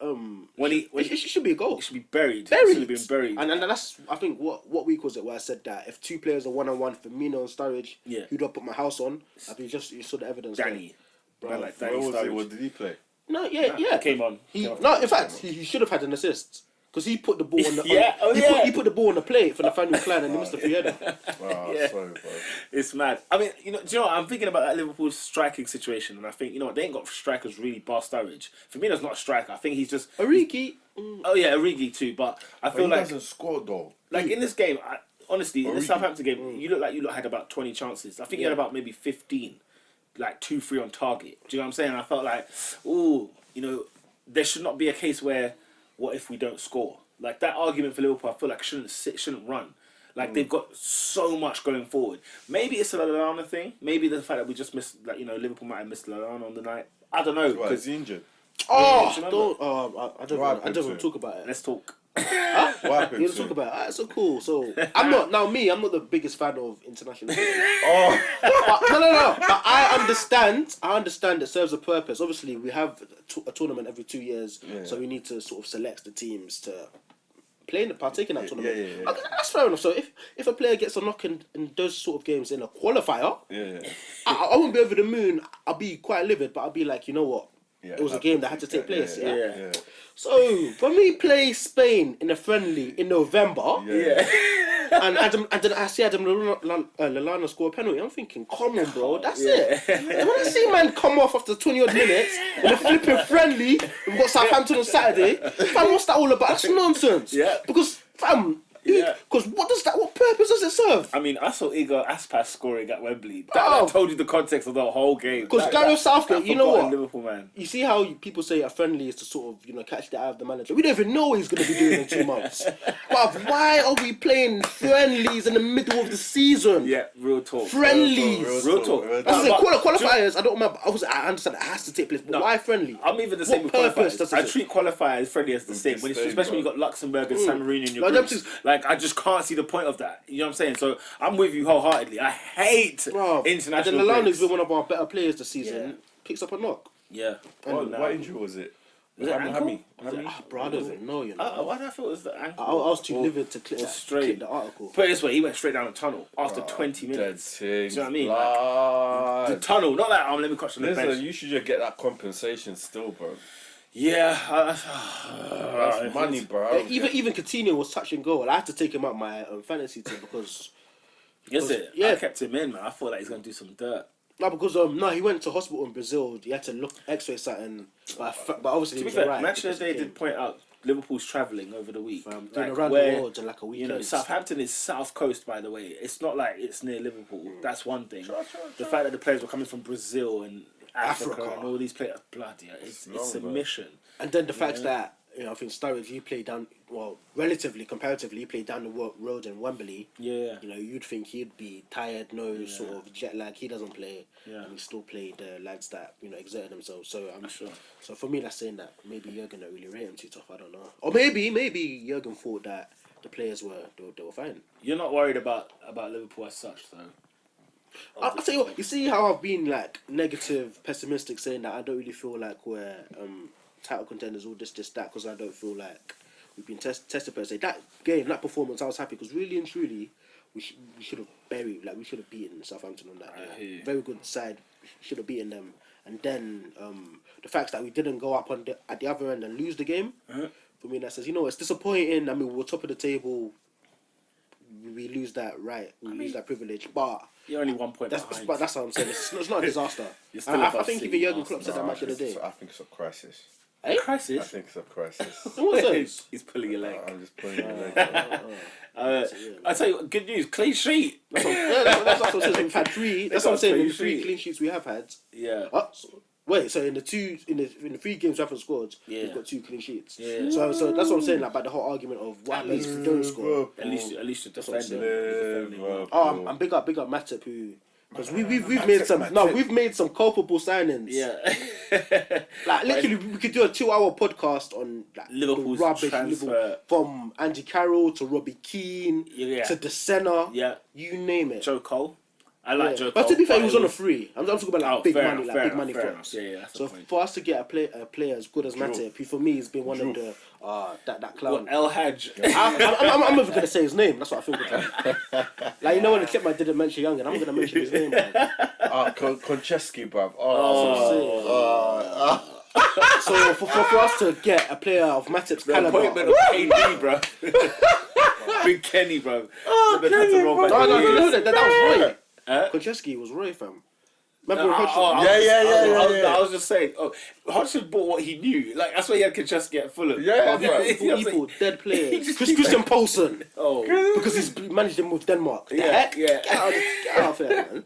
It should be a goal. It should be buried. It should have been buried. And that's, I think, what week was it where I said that if two players are one-on-one, Firmino and Sturridge, who'd I put my house on? I think you saw the evidence. Danny. Bro, like Danny Sturridge. What did he play? No, yeah. Came on. In fact, he should have had an assist. Because he put the ball on the he put the ball on the plate for Nathaniel Klein and he missed the free header. Wow, sorry, bro. It's mad. I mean, do you know what? I'm thinking about that Liverpool striking situation, and I think, you know what, they ain't got strikers really bar Sturridge. Firmino's not a striker. I think he's just Origi. Oh yeah, Origi too. But I feel like he hasn't scored though. Like in this game, honestly, in the Southampton game, you look had about 20 chances. I think you had about maybe 15, like 2-3 on target. Do you know what I'm saying? I felt like, there should not be a case where, what if we don't score? Like that argument for Liverpool, I feel like shouldn't run. Like they've got so much going forward. Maybe it's a Lallana thing. Maybe the fact that we just missed, Liverpool might have missed Lallana on the night. I don't know. Because he's injured. I don't want to talk about it. Let's talk. What happened? You want to talk about it? Alright, so cool. So I'm not the biggest fan of international. No. But I understand it serves a purpose. Obviously, we have a tournament every 2 years, so we need to sort of select the teams to partake in that tournament. Yeah. Okay, that's fair enough. So if a player gets a knock in those sort of games in a qualifier, I wouldn't be over the moon. I'll be quite livid, but I'll be like, you know what? It was a game that had to take place. Yeah. So when we play Spain in a friendly in November, and then I see Adam Lallana score a penalty, I'm thinking, come on, bro, that's it. And when I see man come off after 20 odd minutes in a flipping friendly, we've got Southampton on Saturday. Fam, what's that all about? That's nonsense. Yeah. Because because what purpose does it serve? I mean, I saw Igor Aspas scoring at Wembley. That told you the context of the whole game. Because Gareth Southgate, you know what? Liverpool, man. You see how people say a friendly is to sort of, catch the eye of the manager. We don't even know what he's going to be doing in 2 months. But why are we playing friendlies in the middle of the season? Yeah, real talk. Friendlies. Real talk. That's it. Qualifiers, I don't remember. I understand it has to take place, but why friendly? I'm even the same with qualifiers. I treat qualifiers friendly as the same, especially when you got Luxembourg and San Marino in your groups. Like, I just can't see the point of that. You know what I'm saying? So I'm with you wholeheartedly. I hate international. And then Lallana's been one of our better players this season. Picks up a knock. Yeah. What injury was it? Was it ankle? Bro, I don't even know. Why did I feel it was the ankle? I was too livid to click the article. Put it this way, he went straight down the tunnel after 20 minutes. Do you know what I mean? Like, the tunnel, not like let me catch on the bench. You should just get that compensation still, bro. Yeah, that's money, bro. Even Coutinho was touch and go. I had to take him out my fantasy team because. I kept him in, man. I thought like he's gonna do some dirt. No, because he went to hospital in Brazil. He had to look X-ray something, but obviously to be fair, Manchester Day did point out Liverpool's travelling over the week. Doing like around where, the world and like a weekend. you know, Southampton is south coast, by the way. It's not like it's near Liverpool. That's one thing. The fact that the players were coming from Brazil and Africa and all these players, bloody, it's a mission. And then the fact that, you know, I think Sturridge, he played down, well, relatively, comparatively, he played down the road in Wembley. Yeah. You know, you'd think he'd be tired, sort of jet lag. He doesn't play. And he still played lads that, you know, exerted themselves. So I'm sure. So for me, that's saying that maybe Jurgen don't really rate him too tough. I don't know. Or maybe Jurgen thought that the players were fine. You're not worried about Liverpool as such, though. I'll tell you what, you see how I've been like negative, pessimistic, saying that I don't really feel like we're title contenders, all this, that, because I don't feel like we've been tested per se. That game, that performance, I was happy because really and truly, we should have we should have beaten Southampton on that day. Very good side, should have beaten them. And then the fact that we didn't go up at the other end and lose the game, for me that says, you know, it's disappointing. I mean, we were top of the table. We lose that lose that privilege, but you're only 1 point behind. But that's what I'm saying. It's not a disaster. I think even Jurgen Klopp said that match of the day. I think it's a crisis. A crisis? I think it's a crisis. In what sense? He's pulling your leg. I'm just pulling your leg. I tell you what, good news, clean sheet. That's what I'm saying. We've had three. That's what I'm saying. In the 3 clean sheets we have had. Yeah. Wait, so in the 3 games we haven't scored, we've got 2 clean sheets. Yeah. So that's what I'm saying, like, about the whole argument of what happens if we don't score. At least you're defending. Oh, I'm big up Matip, who, because we've made some culpable signings. Yeah. Like literally, we could do a 2-hour podcast on like, Liverpool's rubbish transfer. from Andy Carroll to Robbie Keane to De Sena. Yeah. You name it. Joe Cole. I like Joe Cole. But to be fair, he was on a free. I'm talking about like big fair money, enough, like big fair money enough, for us. Yeah, so for us to get a player as good as Matip, who for me has been one of the that clown. El Hadj. I'm even gonna say his name. That's what I feel good. Like, you know when the clip I didn't mention Young, and I'm gonna mention his name. Konchesky, bruv. So for us to get a player of Matip's The caliber, appointment of KD, bro. Big Kenny, bro. Kenny, bro. No, you know that was Roy. Konchesky was Roy, fam. Remember I was just saying. Hodgson bought what he knew. Like, that's why he had Konchesky at Fulham. Yeah, Evil, dead players. Christian Poulsen. Because he's managed him with Denmark. Get out of here, man.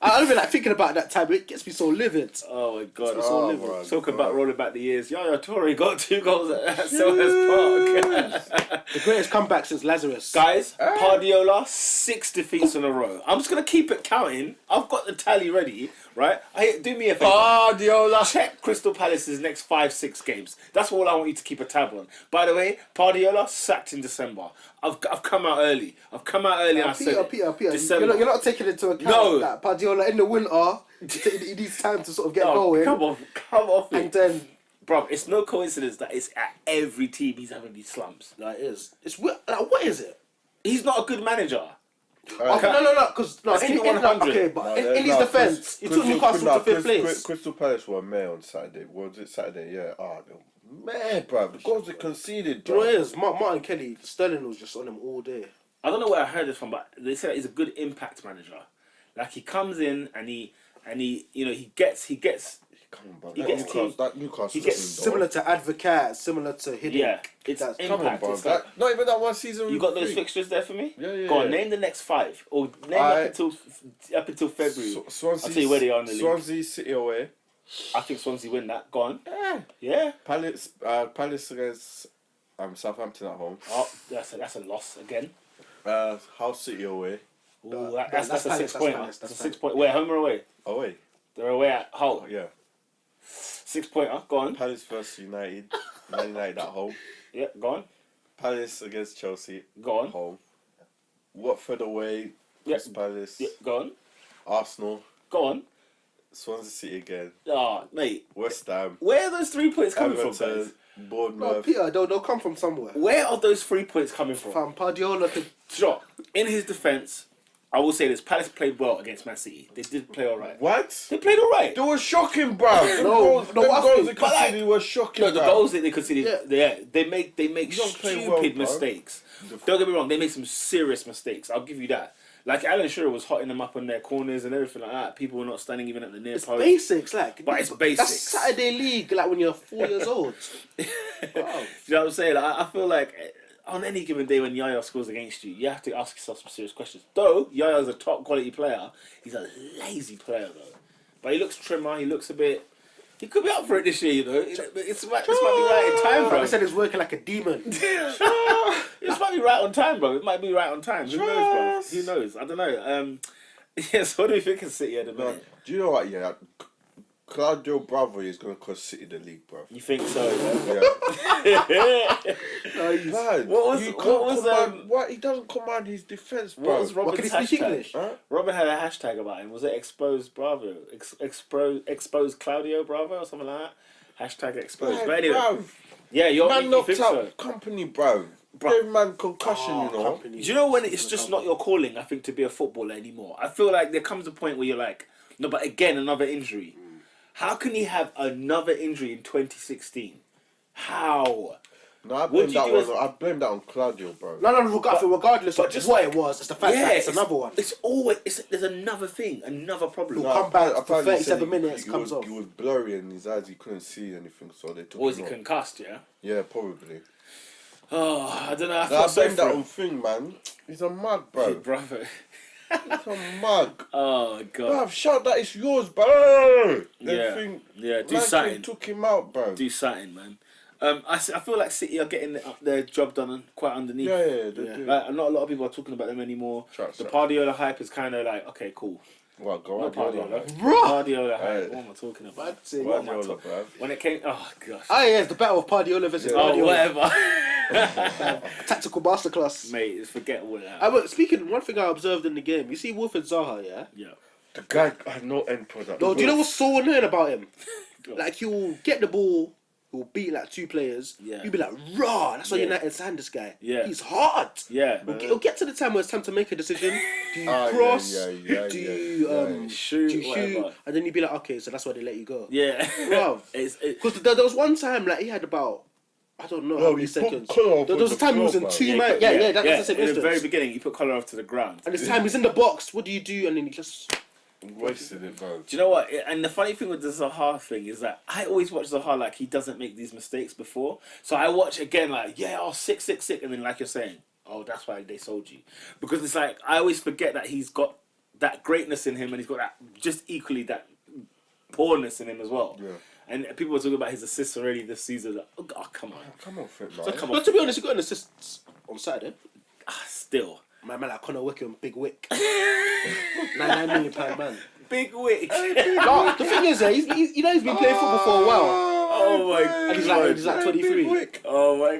I don't even like thinking about that time. It gets me so livid. Oh my god! Talking about rolling back the years. Yaya Toure got 2 goals at Selhurst Park. The greatest comeback since Lazarus. Guys, Guardiola 6 defeats in a row. I'm just gonna keep it counting. I've got the tally ready. Right? Do me a favour. Guardiola. Check Crystal Palace's next 5-6 games. That's all I want you to keep a tab on. By the way, Guardiola sacked in December. I've come out early. And I said Peter. December. You're not taking into account that Guardiola in the winter, he needs time to sort of get going. Come off it. And then, bro, it's no coincidence that it's at every team he's having these slumps. No, it is. It's like, what is it? He's not a good manager. No, because in his defence, he took Newcastle to 5th place. Crystal Palace were May on Saturday. Was it Saturday? Yeah. Man, bro, the goals they conceded. Do you know what it is? Martin Kelly, Sterling was just on him all day. I don't know where I heard this from, but they said he's a good impact manager. Like, he comes in and he you know, he gets. Come on, bro. He gets Newcastle. He gets similar to Advocat, similar to Hiddink. Yeah, it's impact. Bro. It's like, not even that one season. You got those fixtures there for me? Yeah. Go on, name the next 5, or name up until February. Swansea, I'll tell you where they are in the league. Swansea City away. I think Swansea win that. Go on. Yeah. Palace against Southampton at home. Oh, that's a loss again. Hull City away. Ooh, that's a 6-pointer. That's a 6-point. Where, home or away? Away. They're away at Hull. Yeah. 6-pointer. Go on. Palace versus United. Man United at home. Yeah, go on. Palace against Chelsea. Go on. At home. Watford away. Yes. Palace. Yeah, go on. Arsenal. Go on. Swansea City again. Mate. West Ham. Where are those 3 points coming Everton, from, guys? Bournemouth. No, Peter, they'll come from somewhere. Where are those 3 points coming from? From Guardiola to... Sure. In his defence, I will say this: Palace played well against Man City. They did play all right. What? They played all right. They were shocking, bro. The goals they conceded were shocking. No, the goals that they conceded, they make stupid well, mistakes. Don't get me wrong; they make some serious mistakes. I'll give you that. Like, Alan Shearer was hotting them up on their corners and everything like that. People were not standing even at the near post. Basics, like. But it's basics. That's Saturday League, like when you're 4 years old. You know what I'm saying? I feel like on any given day when Yaya scores against you, you have to ask yourself some serious questions. Though Yaya's a top quality player, he's a lazy player though. But he looks trimmer. He looks a bit. He could be up for it this year, you know. This might be right in time, bro. I said he's working like a demon. This might be right on time, bro. It might be right on time. Who knows, bro? Who knows? I don't know. Yes, what do we think of City at the minute? Do you know what? Yeah, Claudio Bravo is going to cost City the league, bro. You think so? Yeah. Man, what he doesn't command his defense, bro. What was Robin's hashtag? Huh? Robin had a hashtag about him. Was it expose Bravo? Expose Claudio Bravo or something like that? Hashtag expose. Right, but anyway, bro. yeah, you knocked think out so? company, bro. Gave man concussion, you know. Do you know when it's just not your calling? I think to be a footballer anymore. I feel like there comes a point where you're like, no, but again, another injury. How can he have another injury in 2016? How? No, I blame that on Claudio, bro. No, regardless of just what it was, it's the fact that it's another one. It's always there's another thing, another problem. He'll come back for 37 minutes, comes off. He was blurry in his eyes, he couldn't see anything, so they took him off. Or was he concussed, yeah? Yeah, probably. Oh, I don't know. I blame that on Thing, man. He's a mug, bro. Hey, brother. He's a mug. Oh, God. Bruv, shout that it's yours, bro. Yeah, do something. Took him out, bro. Do something, man. I feel like City are getting their job done quite underneath. Yeah, they do. Like, not a lot of people are talking about them anymore. The Guardiola hype is kind of like, okay, cool. Well, go on, Guardiola. Bro! Guardiola hype. What am I talking about? Guardiola, bro. When it came, oh gosh. Oh yeah, it's the battle of Guardiola versus Guardiola. Whatever. Tactical masterclass. Mate, it's forgettable now. But speaking, one thing I observed in the game, you see Wilfred Zaha, yeah? Yeah. The guy had no end product. No, do you know what's so annoying about him? Like, he'll get the ball, he'll beat like two players. Yeah. You'll be like, raw. That's why United signed this guy. Yeah. He's hard. Yeah. He'll get to the time where it's time to make a decision. Do you cross? Do you shoot? Do you shoot? And then you'd be like, okay, so that's why they let you go. Yeah. Bro. Because there was one time, like, he had about, I don't know how many seconds. There was a time he was in 2 minutes. Yeah, that's the same In instance. the very beginning, he put Kolarov to the ground. And this time he's in the box. What do you do? And then he just wasted it, bro. Do you know what? And the funny thing with the Zaha thing is that I always watch Zaha like he doesn't make these mistakes before. So I watch again like, sick. And then like you're saying, oh, that's why they sold you. Because it's like, I always forget that he's got that greatness in him and he's got that just equally that poorness in him as well. Yeah. And people were talking about his assists already this season. Like, oh, come on. Come on, Fit, man. But to be honest, he got an assist on Saturday. Still. Man, like Conor Wickham, big wick. £9 million man. Big wick. The thing is, he's been playing football for a while. Oh my God. And he's like 23. Oh my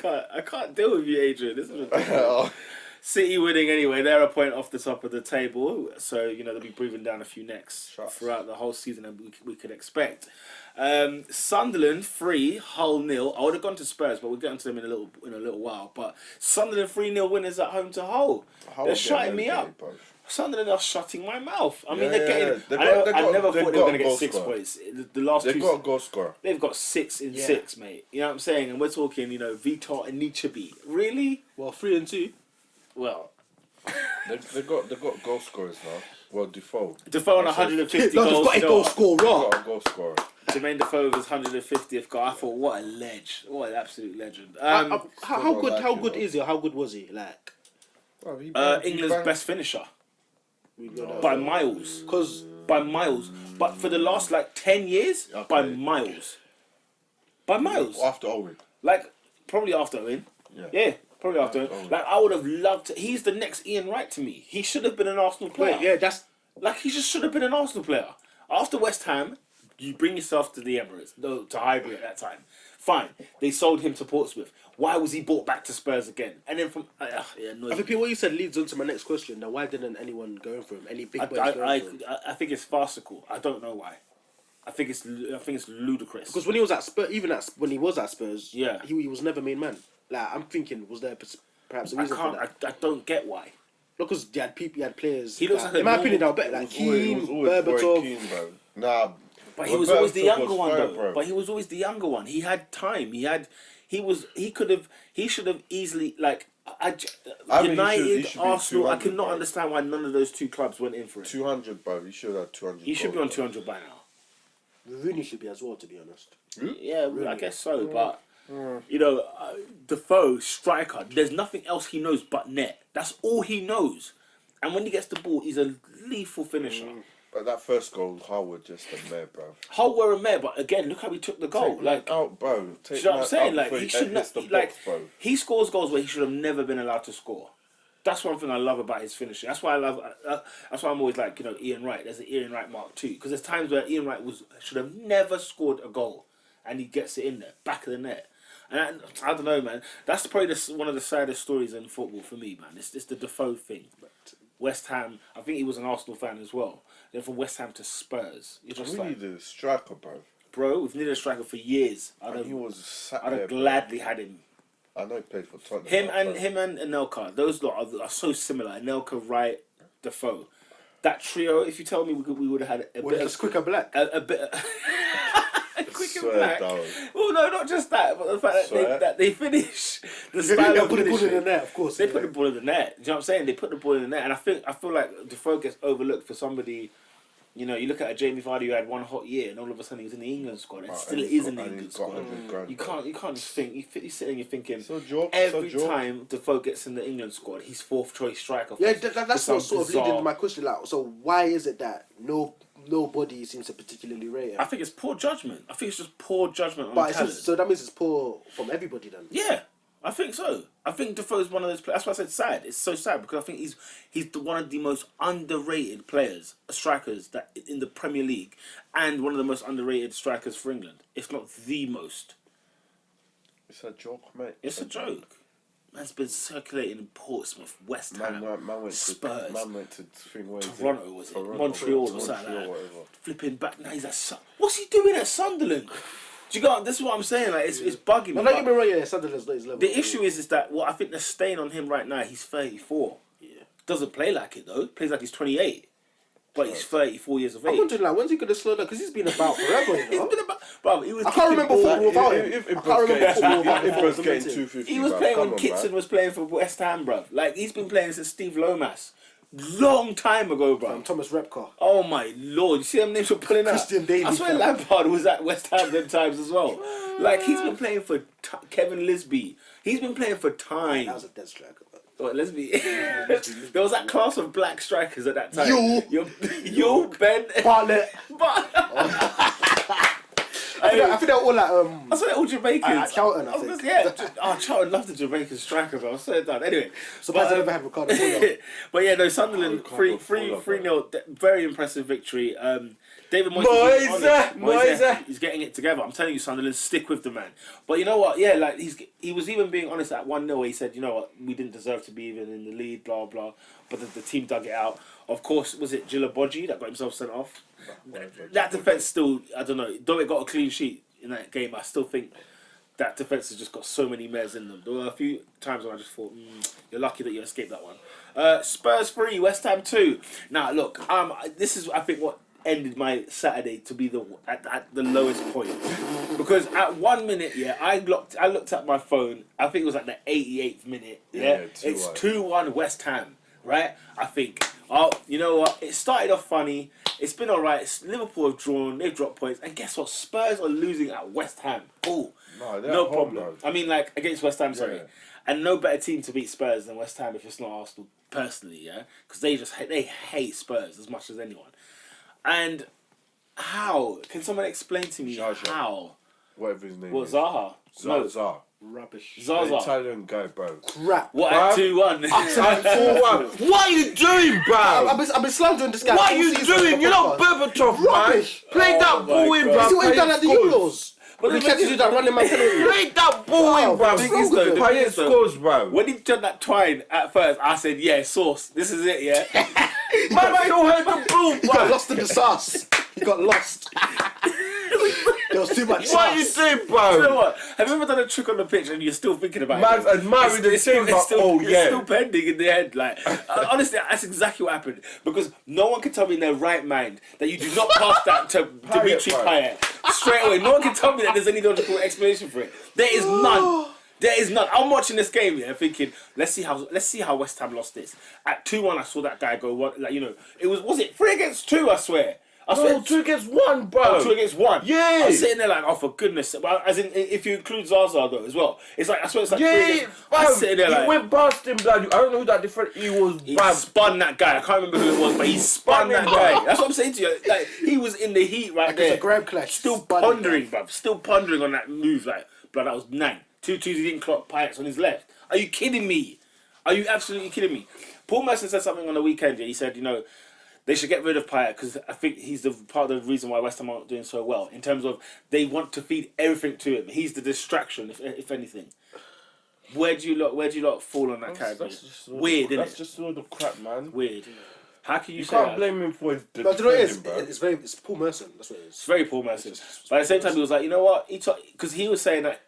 God. I can't deal with you, Adrian. This is ridiculous. City winning anyway. They're a point off the top of the table. So, they'll be breathing down a few necks throughout the whole season that we could expect. Sunderland 3, Hull 0. I would have gone to Spurs, but we'll get onto them in a little while. But Sunderland 3-0 winners at home to Hull. They're shutting me up. Sunderland are shutting my mouth. I mean, they're getting. I never thought they were going to get 6 points. The last they've got a goal scorer. They've got 6 in 6, mate. You know what I'm saying? And we're talking, Vitor and Nichabi. Really? Well, 3 and 2. Well, they've got goal scorers now. Well, Defoe on 150 goals. They've got a goal scorer. Got a goal scorer. Jermaine Defoe was 150th goal. I thought, what a ledge. What an absolute legend. How good is he or how good was he? Like, England's best finisher. By miles. By miles. But for the last 10 years, by miles. By miles. After Owen. Probably after Owen. Yeah. Probably after Owen. I would have loved to. He's the next Ian Wright to me. He should have been an Arsenal player. Yeah, that's... he just should have been an Arsenal player. After West Ham, you bring yourself to the Emirates. No, to Highbury at that time. Fine. They sold him to Portsmouth. Why was he brought back to Spurs again? And then from... I think what you said leads on to my next question. Now, why didn't anyone go in for him? Any big boys go in for him? I think it's farcical. I don't know why. I think it's ludicrous. Because when he was at Spurs, when he was at Spurs, yeah, he was never main man. I'm thinking, was there perhaps a reason for that? I don't get why. Look, because you had players. He looks like in my opinion, they were better. Like Keane, Berbatov. Nah, but he was always the younger one, though. But he was always the younger one. He had time. He should have easily United, Arsenal. I cannot understand why none of those two clubs went in for it. 200, bro. He should have 200. He should be on 200 by now. Rooney should be as well, to be honest. Yeah, I guess so. But you know, Defoe, striker. There's nothing else he knows but net. That's all he knows. And when he gets the ball, he's a lethal finisher. But that first goal, Hull were just a mare, bro. Hull were a mare, but again, look how he took the goal. Take like, out, bro. you know what I'm saying? Like, he should not. Like, bro. he scores goals where he should have never been allowed to score. That's one thing I love about his finishing. That's why I love. That's why I'm always like, you know, Ian Wright. There's an Ian Wright Mark too, because there's times where Ian Wright should have never scored a goal, and he gets it in there, back of the net. And I don't know, man. That's probably one of the saddest stories in football for me, man. It's the Defoe thing. West Ham. I think he was an Arsenal fan as well. Then from West Ham to Spurs, you're just we needed a striker, bro. Bro, we've needed a striker for years. I'd have gladly had him. I know he played for Tottenham. Him and Anelka, those lot are so similar. Anelka, Wright, Defoe. That trio, if you tell me we would have had a bit of quicker black. A bit quicker black. Down. Well, no, not just that, but the fact that they finish the style They of put the ball finishing. in the net, of course. They put the ball in the net. Do you know what I'm saying? They put the ball in the net, and I feel like Defoe gets overlooked for somebody. You know, you look at a Jamie Vardy who had one hot year, and all of a sudden he was in the England squad, and still is in the England squad. You can't just think. You sit and you're thinking. Every time Defoe gets in the England squad, he's fourth choice striker. Yeah, that's what sort of leading to my question. Like, so why is it that nobody seems to particularly rate him? I think it's poor judgment. I think it's just poor judgment on talent. So that means it's poor from everybody then. Yeah, I think so. I think Defoe's one of those players. That's why I said sad. It's so sad because I think he's one of the most underrated players, strikers that in the Premier League, and one of the most underrated strikers for England, if not the most. It's a joke, mate. It's a joke. Man's been circulating in Portsmouth, West Ham, Spurs, Toronto, was it? Montreal or something like that. Flipping back, now he's at what's he doing at Sunderland? Do you got? This is what I'm saying. Like it's bugging me. No, don't get me wrong. Yeah, Sunderland's not his level. The issue is that I think the stain on him right now. He's 34. Yeah. Doesn't play like it though. Plays like he's 28, but he's 34 years of age. I'm wondering like when's he gonna slow down? Because he's been about forever. You know? He's been about. Bro, he was. I can't remember football without him. If Ibro's getting 250, he was playing when Kitson was playing for West Ham, bro. Like he's been playing since Steve Lomas. Long time ago, bro. Thomas Repka. Oh my lord! You see them names were pulling out. Christian Daly. I swear Lampard was at West Ham them times as well. Like he's been playing for Kevin Lisby. He's been playing for time. That was a dead striker. Oh, Lisby. There was that class of black strikers at that time. You Ben Bartlett. I think they're all like I swear they're all Jamaicans. Charlton, I think. Yeah. Charlton loved the Jamaican striker, bro. I swear done. Anyway. Surprised I never had Ricardo Pulo. But yeah, no, Sunderland 3-0, very impressive victory. David Moyes, he's getting it together. I'm telling you, Sunderland, stick with the man. But you know what? Yeah, like he was even being honest at 1-0. He said, you know what, we didn't deserve to be even in the lead, blah blah. But the team dug it out. Of course, was it Gilabodji that got himself sent off? That defense still, I don't know. Though it got a clean sheet in that game, I still think that defense has just got so many mares in them. There were a few times when I just thought, you're lucky that you escaped that one. Spurs 3, West Ham 2. Now look, this is I think what ended my Saturday to be at the lowest point, because at 1 minute, I looked at my phone. I think it was at the 88th minute. It's 2-1 West Ham, right? I think. Oh, you know what? It started off funny. It's been alright. Liverpool have drawn. They've dropped points, and guess what? Spurs are losing at West Ham. Oh, no problem. I mean, like against West Ham, sorry. And no better team to beat Spurs than West Ham if it's not Arsenal, personally, yeah, because they hate Spurs as much as anyone. And how can someone explain to me how? Whatever his name is. Zaha. Zaza. Rubbish. Zaza. The Italian guy, bro. Crap. What at 2-1? 4-1. What are you doing, bro? I've been slandering this guy. What are you doing? You're not Berbatov, man. Play that ball in, bro. See what he done at the Euros? But he tried to do that running man penalty. Play that ball in, bro. Payet scores, bro. When he done that twine at first, I said, yeah, sauce. This is it, yeah. Man, still heard the ball, bro. He got lost in the sauce. He got lost. There was too much sauce. What are you doing, bro? You know what? Have you ever done a trick on the pitch and you're still thinking about it? Man's admiring the team, but it's still pending in the head. Like, honestly, that's exactly what happened. Because no one can tell me in their right mind that you do not pass that to Dimitri Payet straight away. No one can tell me that there's any logical explanation for it. There is none. There is none. I'm watching this game, thinking, let's see how West Ham lost this. At 2-1, I saw that guy go. Like, you know, was it 3 against 2? I swear. No, 2 against 1, bro. 2 against 1. Yeah. I was sitting there like, oh, for goodness. Well, as in, if you include Zaza though as well, it's like I swear it's like 3 against. I was sitting there like, he went past him, blood. I don't know who that different. He was. He spun that guy. I can't remember who it was, but he spun that guy. That's what I'm saying to you. Like he was in the heat right there. It's a grab clash. Still pondering, bruv. Still pondering on that move. Like, blood, that was 9. 2-2. He didn't clock Pirates on his left. Are you kidding me? Are you absolutely kidding me? Paul Merson said something on the weekend. He said, they should get rid of Payet because I think he's the part of the reason why West Ham aren't doing so well. In terms of they want to feed everything to him. He's the distraction, if anything. Where do you lot fall on that category? Weird, isn't it? That's just a load of crap, man. Weird. How can you say can't that? blame him for his But you know what it is? It's Paul Merson. That's what it is. It's very Paul Merson. But at the same time, he was like, you know what? Because he was saying that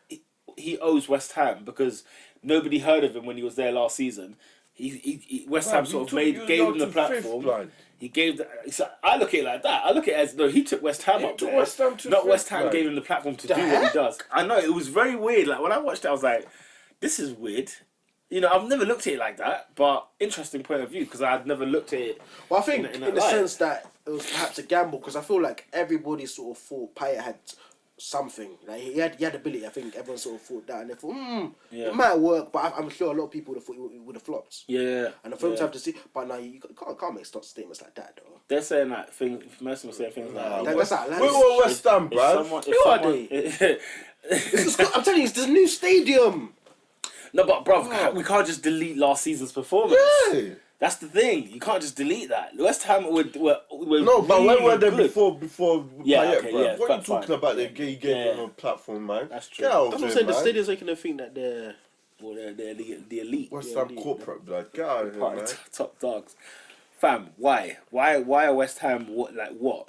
he owes West Ham because nobody heard of him when he was there last season. West Ham sort of gave him the platform. He gave. I look at it like that. I look at it as no. He took West Ham up there. West Ham gave him the platform to do what he does. I know it was very weird. Like when I watched it, I was like, "This is weird." I've never looked at it like that. But interesting point of view because I had never looked at it. Well, I think in the sense that it was perhaps a gamble because I feel like everybody sort of thought Payet had something. Like he had ability. I think everyone sort of thought that, and they thought, it might work, but I'm sure a lot of people would have thought it would have flopped. Yeah. And for him to have to see, but now you can't make statements like that, though. They're saying that thing. Merson was saying things like, that's like, we were West Ham, bruv. Who are they? I'm telling you, it's this new stadium. No, but bruv, we can't just delete last season's performance. Yeah. That's the thing. You can't just delete that. West Ham were no, but when were they before yeah, Payet, bro? What are you talking about? They gave him a platform, man. That's true. Get out That's of what I'm here, saying. man. The stadium's making them think that they're the elite. West Ham corporate, blood. Get out of here, man. Top dogs. Fam, why? Why are West Ham what?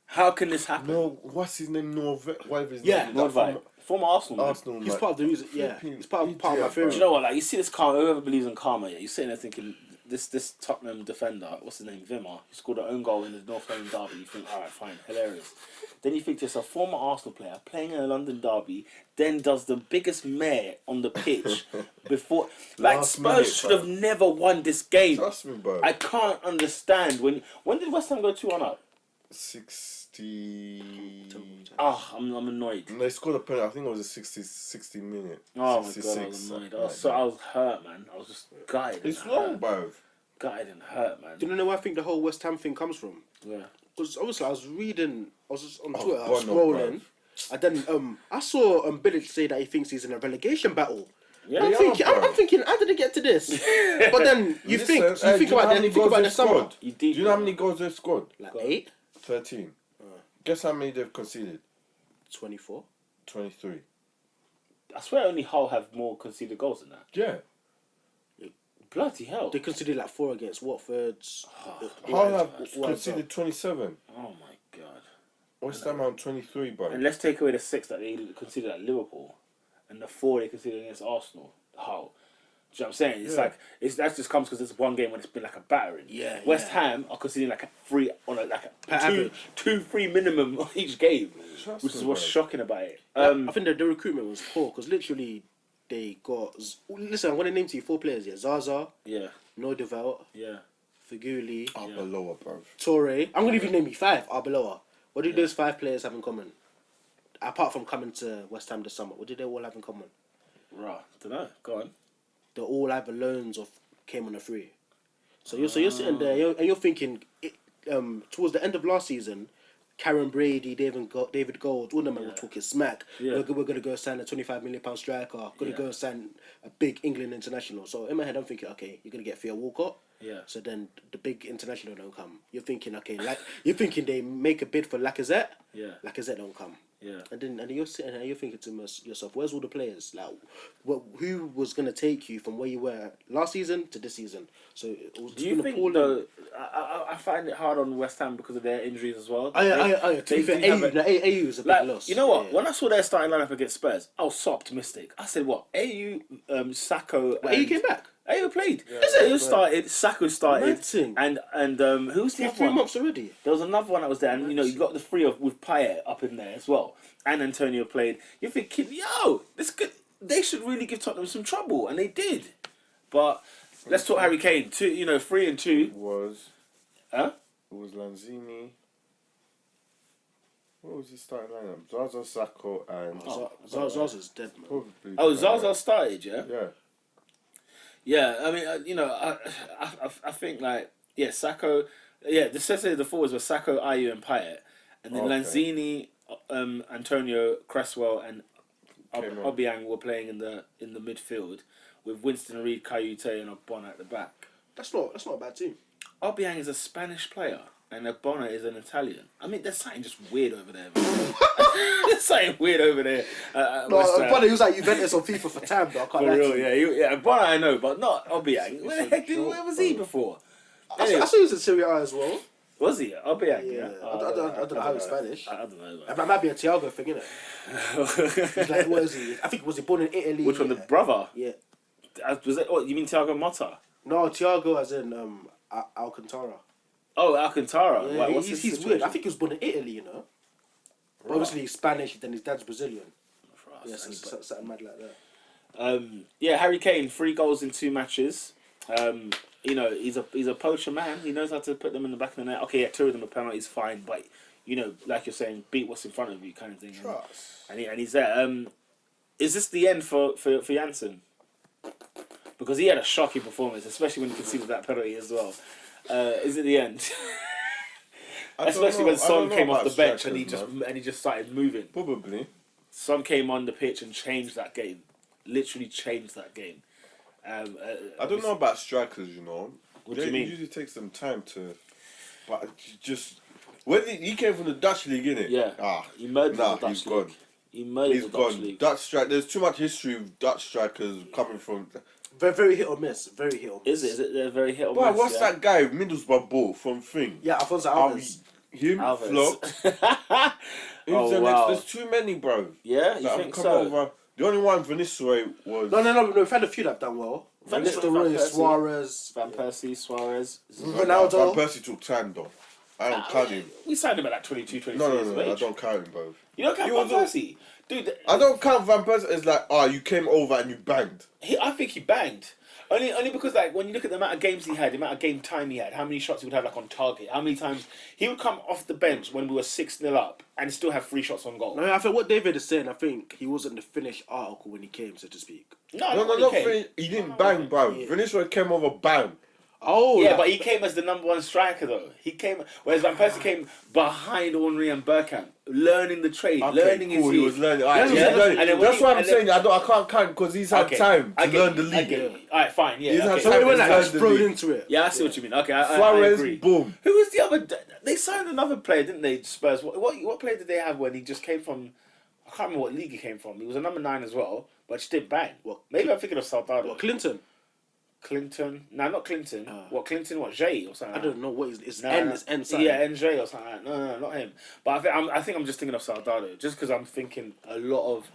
How can this happen? No, what's his name? Whatever his Yeah, name. Nordvik. Former Arsenal. He's part of the reason. Yeah, he's part of my theory. Do you know what? Like you see this karma. Whoever believes in karma, you're sitting there thinking this Tottenham defender, what's his name, Wimmer, he scored an own goal in the North London derby. You think, all right, fine, hilarious. Then you think to yourself, former Arsenal player playing in a London derby, then does the biggest mare on the pitch before. Like Spurs should have never won this game. Trust me, bro. I can't understand when did West Ham go 2-1 up? 60. I'm annoyed. And they scored a penalty. I think it was a 60 minute. Oh my god, I was annoyed. I was hurt, man. I was just gutted. It's long, bro. Gutted and hurt, man. Do you know where I think the whole West Ham thing comes from? Yeah. Because obviously I was just on Twitter, I was scrolling. And then I saw Bilic say that he thinks he's in a relegation battle. Yeah, I'm thinking, how did it get to this? But then you think about the summer. Do you know how many goals they've scored? Like 8? 13. Guess how many they've conceded? 24. 23. I swear only Hull have more conceded goals than that. Yeah. Bloody hell. They conceded like 4 against Watford. Hull have conceded 27. Oh my god. West Ham on 23, bro. And let's take away the 6 that they conceded at Liverpool and the 4 they conceded against Arsenal. Hull. Do you know what I'm saying? It's like that just comes because it's one game when it's been like a battering. Yeah. West Ham are conceding like a 3 on a 2-3 minimum on each game, which is what's shocking about it. I think the recruitment was poor because literally they got. Listen, I'm gonna name to you 4 players. Yeah, Zaza. Yeah. Nordvik. Yeah. Figuli. Arbeloa, bro. Torre. I'm gonna even name you 5. Arbeloa. What do those 5 players have in common? Apart from coming to West Ham this summer, what did they all have in common? Right. Don't know. Go on. They're all either loans or came on a free. So you're sitting there and you're thinking, towards the end of last season, Karen Brady, David Gold, all of them were talking smack. Yeah. We're going to go sign a £25 million striker. Going to go sign a big England international. So in my head, I'm thinking, okay, you're going to get Theo Walcott. Yeah. So then the big international don't come. You're thinking, okay, you're thinking they make a bid for Lacazette. Yeah. Lacazette don't come. Yeah. And then you're sitting there, you're thinking to yourself, where's all the players? Like, who was going to take you from where you were last season to this season? So it was. Do you think though? I find it hard on West Ham because of their injuries as well. To be fair, AU was a big loss. You know what? Yeah. When I saw their starting lineup against Spurs, I was so optimistic. I said, "What? AU, Sacco, AU came back. AU played. Yeah, AU started. Sacco started, and who's the other 3 one? months already. There was another one that was there, and you got the 3 with Payet up in there as well, and Antonio played. You're thinking, yo, this could. They should really give Tottenham some trouble, and they did. But let's talk Harry Kane. 3 and 2. It was. Huh? It was Lanzini. What was his starting lineup? Zaza, Sacco, and Zaza's dead, man. probably. Oh, Zaza started, yeah. Yeah. Yeah, I mean, you know, I think like Sacco. Yeah, the set of the forwards were Sacco, Ayew, and Payet, and then Lanzini, Antonio, Cresswell, and Obiang were playing in the midfield with Winston Reid, Kayute, and Ogbonna at the back. That's not a bad team. Obiang is a Spanish player, and Ogbonna is an Italian. I mean, there's something just weird over there. There's something weird over there. Ogbonna, he was like Juventus on FIFA for time, though. I can't for real, yeah. Ogbonna I know, but not Obiang. Where the heck where was he before? I saw he was in Serie A as well. Was he? Obiang, yeah. I don't know how he's Spanish. I don't know. That might be a Thiago thing, innit? He's like, what is he? I think, was he born in Italy? Which one, the brother? Yeah. Was it? What, you mean Thiago Motta? No, Thiago as in Alcantara. Oh, Alcantara. Yeah, Why, he's weird. I think he was born in Italy, you know. But obviously he's Spanish, then his dad's Brazilian. Yeah, something mad like that. Harry Kane, 3 goals in 2 matches. You know, he's a poacher man. He knows how to put them in the back of the net. Okay, 2 of them are penalties, fine, but you know, like you're saying, beat what's in front of you, kind of thing. And he's there. Is this the end for Janssen? Because he had a shocking performance, especially when he conceded that penalty as well. Is it the end? Especially when Son came off the bench and he just started moving. Probably. Son came on the pitch and changed that game. Literally changed that game. I don't know about strikers, you know. What do you mean? It usually takes them time to... But just... He came from the Dutch league, innit? Yeah. He murdered the Dutch he's league. Gone. He murdered the Dutch league. There's too much history of Dutch strikers coming from... Very, very hit or miss. Very hit or miss. Is it? They're very hit or miss? But what's that guy, Middlesbrough ball from Thing? Yeah, Alphonso Alves. Flopped. Wow. There's too many, bro. Yeah, you think so? Over. The only one, Vinicius, was... No, we've had a few that have done well. Van Nistelrooy, Suarez. Van Persie, Suarez. Ronaldo. Van Persie took time, though. I don't count him. We signed him at like 22, 23 No, years of age. I don't count him, bro. You don't count Van Persie? Dude, I don't count Van Persie as like, you came over and you banged. I think he banged. Only because, like, when you look at the amount of games he had, the amount of game time he had, how many shots he would have, like, on target, how many times he would come off the bench when we were 6-0 up and still have 3 shots on goal. No, I think what David is saying, I think he wasn't the finished article when he came, so to speak. No, he didn't bang, bro. Yeah. Vinicius came over bang. Oh, yeah, but he came as the number 1 striker though. He came, whereas Van Persie came behind Henry and Bergkamp, learning the trade, learning his league. He was learning. That's why I'm saying I can't count because he's had time to learn the league. Alright, fine, yeah. He's had time to learn into it. Yeah, I see what you mean. Okay, Suarez, I agree. Boom. Who was the other? They signed another player, didn't they? Spurs. What player did they have when he just came from? I can't remember what league he came from. He was a number 9 as well, but just didn't bang. Maybe I'm thinking of Southampton. What, Clinton? No, not Clinton. Clinton? What, Jay or something? I don't know what it's N something. Yeah, NJ or something. No, not him. But I think I'm just thinking of Soldado, just because I'm thinking a lot of.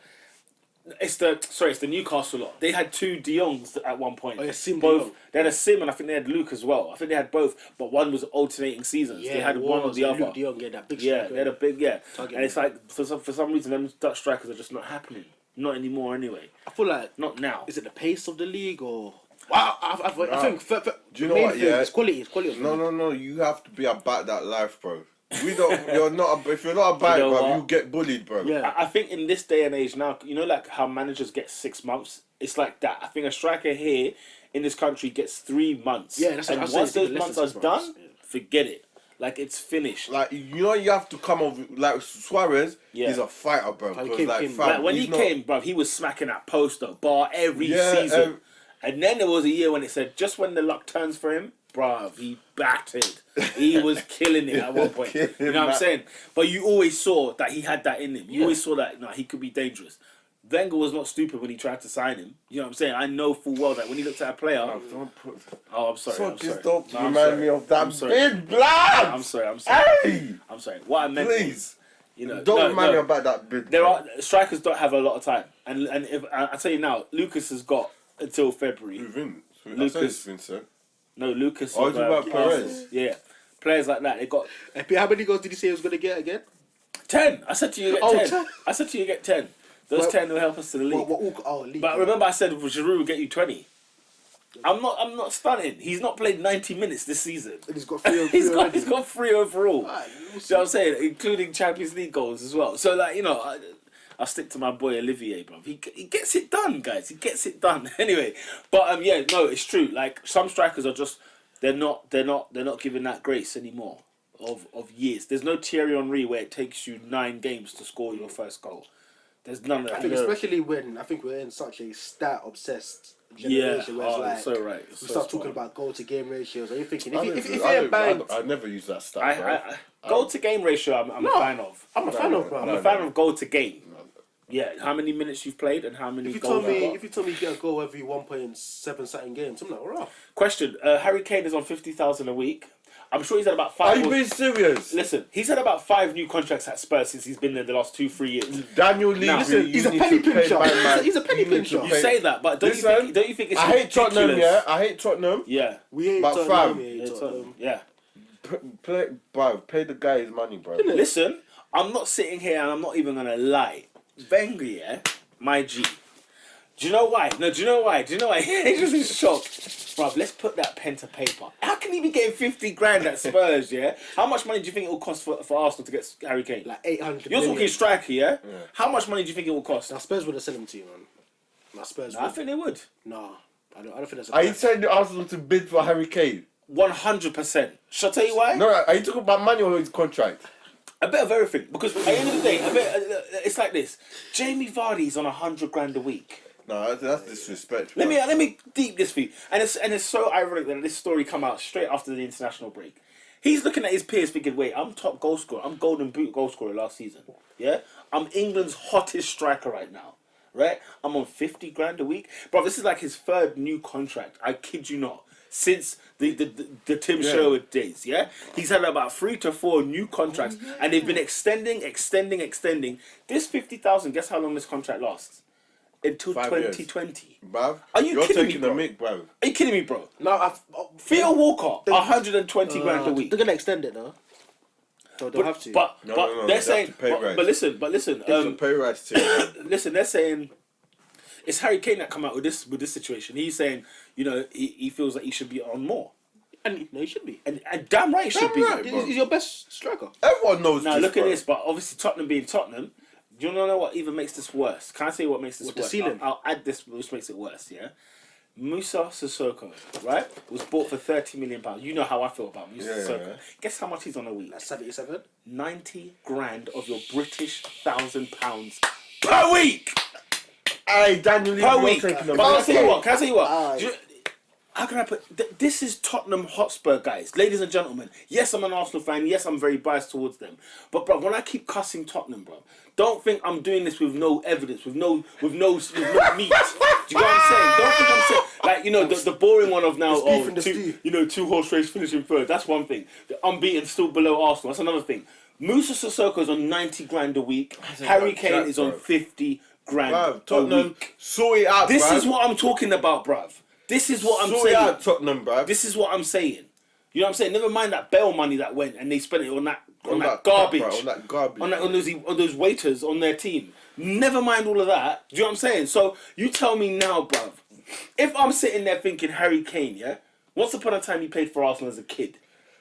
It's the Newcastle lot. They had 2 De Jongs at one point. Oh, yeah, Sim both. They had a Sim and I think they had Luke as well. I think they had both, but one was alternating seasons. Yeah, they had one or the other. Luke De Jong, that big striker. They had a big and it's like for some reason them Dutch strikers are just not happening. Not anymore anyway. I feel like not now. Is it the pace of the league or? I think. Do you know what? Yeah, it's quality. No. You have to be about that life, bro. We don't. You're not. If you're not about it, bro, you get bullied, bro. Yeah. I think in this day and age now, you know, like how managers get 6 months. It's like that. I think a striker here in this country gets 3 months. Yeah, that's and what once those months are done, forget it. Like it's finished. Like you have to come over. Like Suarez, he's a fighter, bro. When he came, bro, he was smacking that poster bar every season. And then there was a year when it said just when the luck turns for him, bruv, he battered. He was killing it at one point. You know what I'm saying? But you always saw that he had that in him. You always saw that he could be dangerous. Wenger was not stupid when he tried to sign him. You know what I'm saying? I know full well that when he looked at a player... I'm sorry. Don't remind me of that big blood! I'm sorry. Hey! I'm sorry. What I meant Please. Was, don't remind me about that big strikers don't have a lot of time. And if I tell you now, Lucas has got until February. Lucas. No, Lucas. Oh, it's about Perez. Yeah. Players like that, they got... How many goals did he say he was going to get again? 10. I said to you, you get 10. I said to you, you get 10. Those 10 will help us to the league. League. But remember I said Giroud will get you 20. I'm not stunning. He's not played 90 minutes this season. And he's got 3 He's got 3 overall. Right, You know what I'm saying? Including Champions League goals as well. So, like, you know, I'll stick to my boy Olivier, bro. He gets it done, guys. He gets it done. Anyway, but yeah, no, it's true. Like, some strikers are just they're not given that grace anymore of years. There's no Thierry Henry where it takes you 9 games to score your first goal. There's none of that. I think especially when we're in such a stat obsessed generation where it's like so right. we start talking about goal to game ratios. Are you thinking I never use that stat. Goal to game ratio I'm a fan of. I'm a fan of, bro. I'm a fan of goal to game. Yeah, how many minutes you've played and how many goals you've got. If you told me you get a goal every 1.7 certain games, I'm like, alright. Question, Harry Kane is on 50,000 a week. I'm sure he's had about 5... Are you being serious? Listen, he's had about 5 new contracts at Spurs since he's been there the last 2-3 years. Daniel Levy, listen, he's a penny pincher. He's a penny pincher. You say that, but don't you think it's I hate Tottenham, yeah? I hate Tottenham. Yeah. We hate Tottenham. Yeah. Pay the guy his money, bro. Listen, I'm not sitting here and I'm not even going to lie. Wenger, yeah? My G. Do you know why? No, do you know why? He's just in shock. Bruv, let's put that pen to paper. How can he be getting 50 grand at Spurs, yeah? How much money do you think it will cost for Arsenal to get Harry Kane? Like 800 You're million. talking striker, yeah? How much money do you think it will cost? Now Spurs would have sent him to you, man. I think they would. Nah, I don't think that's a Are you saying the Arsenal to bid for Harry Kane? 100%. Shall I tell you why? No, are you talking about money or his contract? A bit of everything. Because at the end of the day, it's like this. Jamie Vardy's on 100 grand a week. No, that's disrespectful. Let me deep this for you. And it's so ironic that this story come out straight after the international break. He's looking at his peers thinking, wait, I'm top goal scorer. I'm golden boot goal scorer last season. Yeah? I'm England's hottest striker right now. Right? I'm on 50 grand a week. Bro, this is like his 3rd new contract. I kid you not. Since the Tim Sherwood days, yeah? He's had about 3 to 4 new contracts. And they've been extending. This 50,000, guess how long this contract lasts? Until 2020. Bruv, Are you kidding me, bro? You're taking the mick, bruv. Are you kidding me, bro? No, Theo Walker, 120 grand a week. They're gonna extend it, though. So they'll have to. But they're saying. But listen. Pay rise too. Listen, they're saying it's Harry Kane that come out with this situation. He's saying, you know, he feels like he should be on more. And no, he should be. And damn right he should be. Right, He's your best striker. Everyone knows Now this, look at bro. this, but obviously Tottenham being Tottenham. Do you know what even makes this worse? Can I say what makes this worse? The ceiling. I'll add this, which makes it worse, yeah? Musa Sissoko, right, was bought for £30 million. You know how I feel about Musa Sissoko. Yeah. Guess how much he's on a week? That's 77. 90 grand of your British £1,000 per week. Hey, Daniel, per week. But can I tell you what? How can I put... This is Tottenham Hotspur, guys. Ladies and gentlemen. Yes, I'm an Arsenal fan. Yes, I'm very biased towards them. But, bro, when I keep cussing Tottenham, bro, don't think I'm doing this with no evidence, with no meat. Do you know what I'm saying? Don't think I'm saying... Like, you know, the boring one of now, 2-horse race finishing third. That's one thing. The unbeaten, still below Arsenal. That's another thing. Musa Sissoko's on 90 grand a week. Harry Kane is on 50 grand a week. Sort it out, This is what I'm talking about, bruv. This is what I'm saying. Sort it out, Tottenham, bruv. This is what I'm saying. You know what I'm saying? Never mind that bail money that went and they spent it on that garbage. On that garbage. On those waiters on their team. Never mind all of that. Do you know what I'm saying? So you tell me now, bruv. If I'm sitting there thinking Harry Kane, yeah? Once upon a time he played for Arsenal as a kid.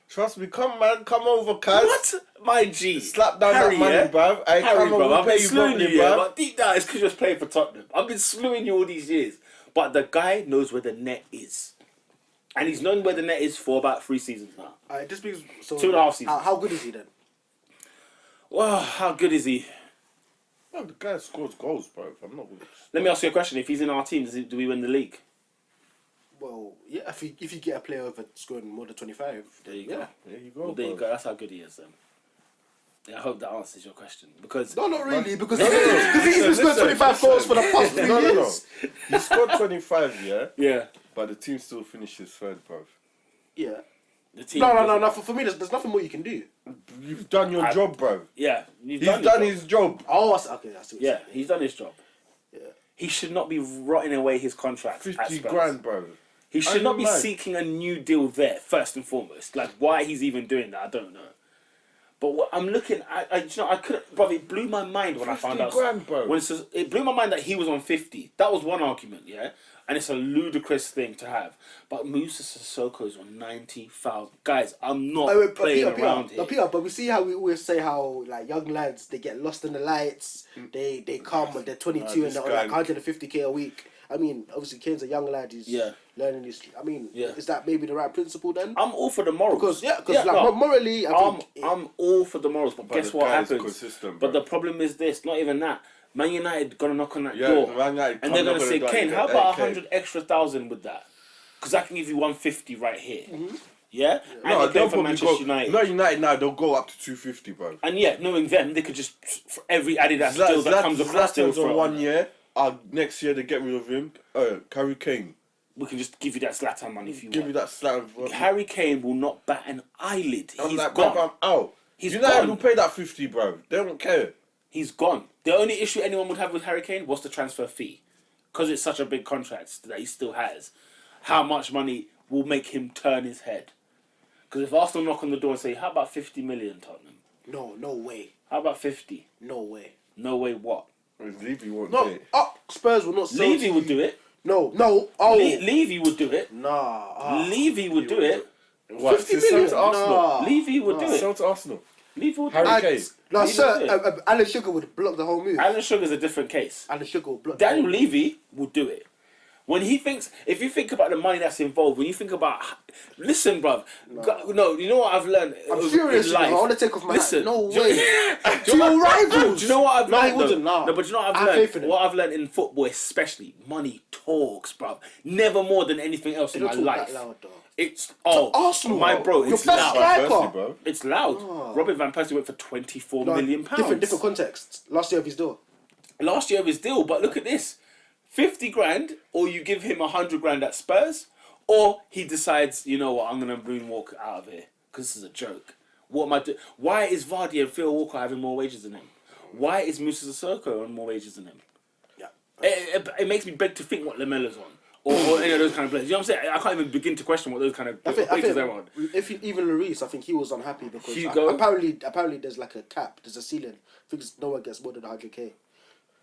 Trust me, come over, cuz. What? My G. Slap down Harry, that money, yeah? bruv. Hey, Harry, bruv, I've been slewing you, yeah? But deep down, it's because you was playing for Tottenham. I've been slewing you all these years. But the guy knows where the net is. And he's known where the net is for about 3 seasons now. Just because, 2.5 seasons. How good is he then? Well, how good is he? No, the guy scores goals, bro. I'm not good. Let me ask you a question. If he's in our team, do we win the league? Well, yeah, if you get a player over scoring more than 25, there you go. There you go. Well, there you go. That's how good he is then. Yeah, I hope that answers your question. Because no, not really. Because he's scored 25 goals for the past 3 years. He scored 25, yeah? Yeah. But the team still finishes third, bro. Yeah. The team no. For me, there's nothing more you can do. You've done your job, bro. Yeah. He's done his job. Oh, okay. I see what yeah, he's done his job. Yeah. He should not be rotting away his contract. 50 grand, bro. He should not be seeking a new deal there, first and foremost. Like, why he's even doing that, I don't know. But what I'm looking at, I couldn't, bro, it blew my mind when I found out. 50 grand, bro. It blew my mind that he was on 50. That was one argument, yeah? and it's a ludicrous thing to have. But Musa Sissoko's on 90,000. Guys, I'm not playing around here. No, Peter, but we see how we always say how like young lads they get lost in the lights. They come and they're 22 and they're on like 150k a week. I mean, obviously, Kane's a young lad. He's learning this. I mean, is that maybe the right principle then? I'm all for the morals. Because morally, I'm all for the morals. But guess what happens? But the problem is this. Not even that. Man United gonna knock on that door, and they're gonna say, Kane, how about 100 extra thousand with that? Because I can give you 150 right here. Yeah? No, they'll for Manchester United. Not United now, they'll go up to 250, bro. And knowing them, they could just, for every Adidas deal that comes across, they'll throw 1 year. Next year they get rid of him. Harry Kane. We can just give you that Zlatan money if you want. Give you that Zlatan. Harry Kane will not bat an eyelid. He's like, gone. Bro, I'm out. United will pay that 50, bro. They don't care. He's gone. The only issue anyone would have with Harry Kane was the transfer fee. Because it's such a big contract that he still has. How much money will make him turn his head? Because if Arsenal knock on the door and say, how about 50 million, Tottenham? No way. How about 50? No way. No way what? Levy won't do it. Spurs will not sell Levy would do it. No. Levy would do it. Nah. Levy would do it. What? 50 million? To Arsenal. Nah. Levy would do it. Sell to Arsenal. Levy would do Harry it. Kane. No, sir. Alan Sugar would block the whole move. Alan Sugar's a different case. Alan Sugar will block. Daniel Levy would do it. When he thinks, if you think about the money that's involved, when you think about, listen, bruv, no, you know what I've learned. I'm furious. In life. I want to take off my hat. No way. To your rivals. Do you know what I've learned? He wouldn't. No, but do you know what I've learned? What I've learned in football, especially, money talks, bruv. Never more than anything else in my life. That loud, though. It's Arsenal, my bro. It's your loud. best striker. It's loud. Robin van Persie went for £24 million. Different contexts. Last year of his deal. But look at this. 50 grand, or you give him 100 grand at Spurs, or he decides, you know what, I'm going to moonwalk out of here because this is a joke. What am I doing? Why is Vardy and Phil Walker having more wages than him? Why is Musa Sissoko on more wages than him? Yeah, it makes me beg to think what Lamella's on, or any of those kind of players. You know what I'm saying? I can't even begin to question what those kind of wages they're on. Even Lloris, I think he was unhappy because apparently there's like a cap, there's a ceiling. I think no one gets more than 100k.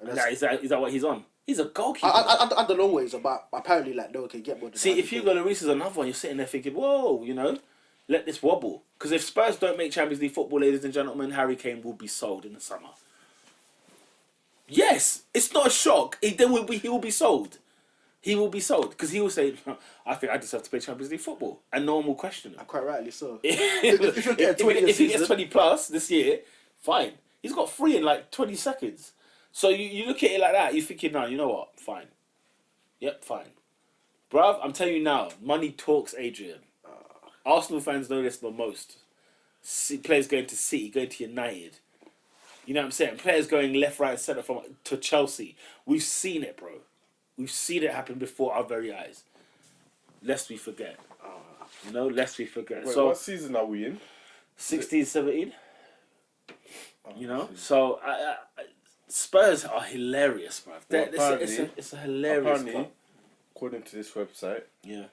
Is that what he's on? He's a goalkeeper. I don't know what he's about. Apparently, like, no one can get more than 100K. See, if Hugo Lloris is another one, you're sitting there thinking, whoa, let this wobble. Because if Spurs don't make Champions League football, ladies and gentlemen, Harry Kane will be sold in the summer. Yes, it's not a shock. He will be sold. He will be sold. Because he will say, I think I deserve to play Champions League football. And no one will question him. And quite rightly so. If he gets 20 plus this year, fine. He's got 3 in like 20 seconds. So you look at it like that, you're thinking, no, you know what? Fine. Yep, fine. Bruv, I'm telling you now, money talks, Adrian. Arsenal fans know this the most. Players going to City, going to United. You know what I'm saying? Players going left, right, centre to Chelsea. We've seen it, bro. We've seen it happen before our very eyes. Lest we forget. Lest we forget. Wait, so, what season are we in? 16, 17. So... Spurs are hilarious, bruv. It's a hilarious club. According to this website, yeah,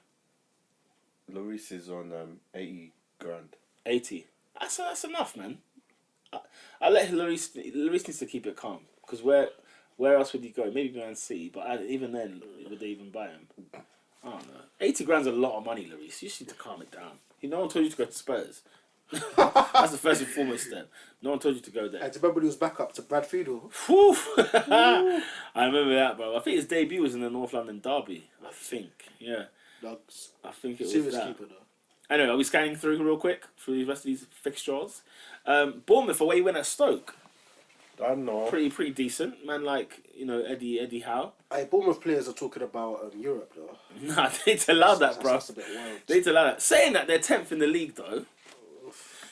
Lloris is on 80 grand. 80. That's enough, man. I let Lloris needs to keep it calm because where else would he go? Maybe Man City, but even then, would they even buy him? I don't know. 80 grand's a lot of money, Lloris. You just need to calm it down. No one told you to go to Spurs. That's the first and foremost then. No one told you to go there. And to remember he was back up to Brad Fiedel. I remember that, bro. I think his debut was in the North London derby. I think, yeah. I think it was serious that. keeper though. Anyway, are we scanning through real quick through the rest of these fixtures? Bournemouth away win at Stoke. I know. Pretty decent, man. Like Eddie Howe. Bournemouth players are talking about Europe though. Nah, they need to allow that, bro. That's a bit wild. They need to allow that. Saying that they're 10th in the league though.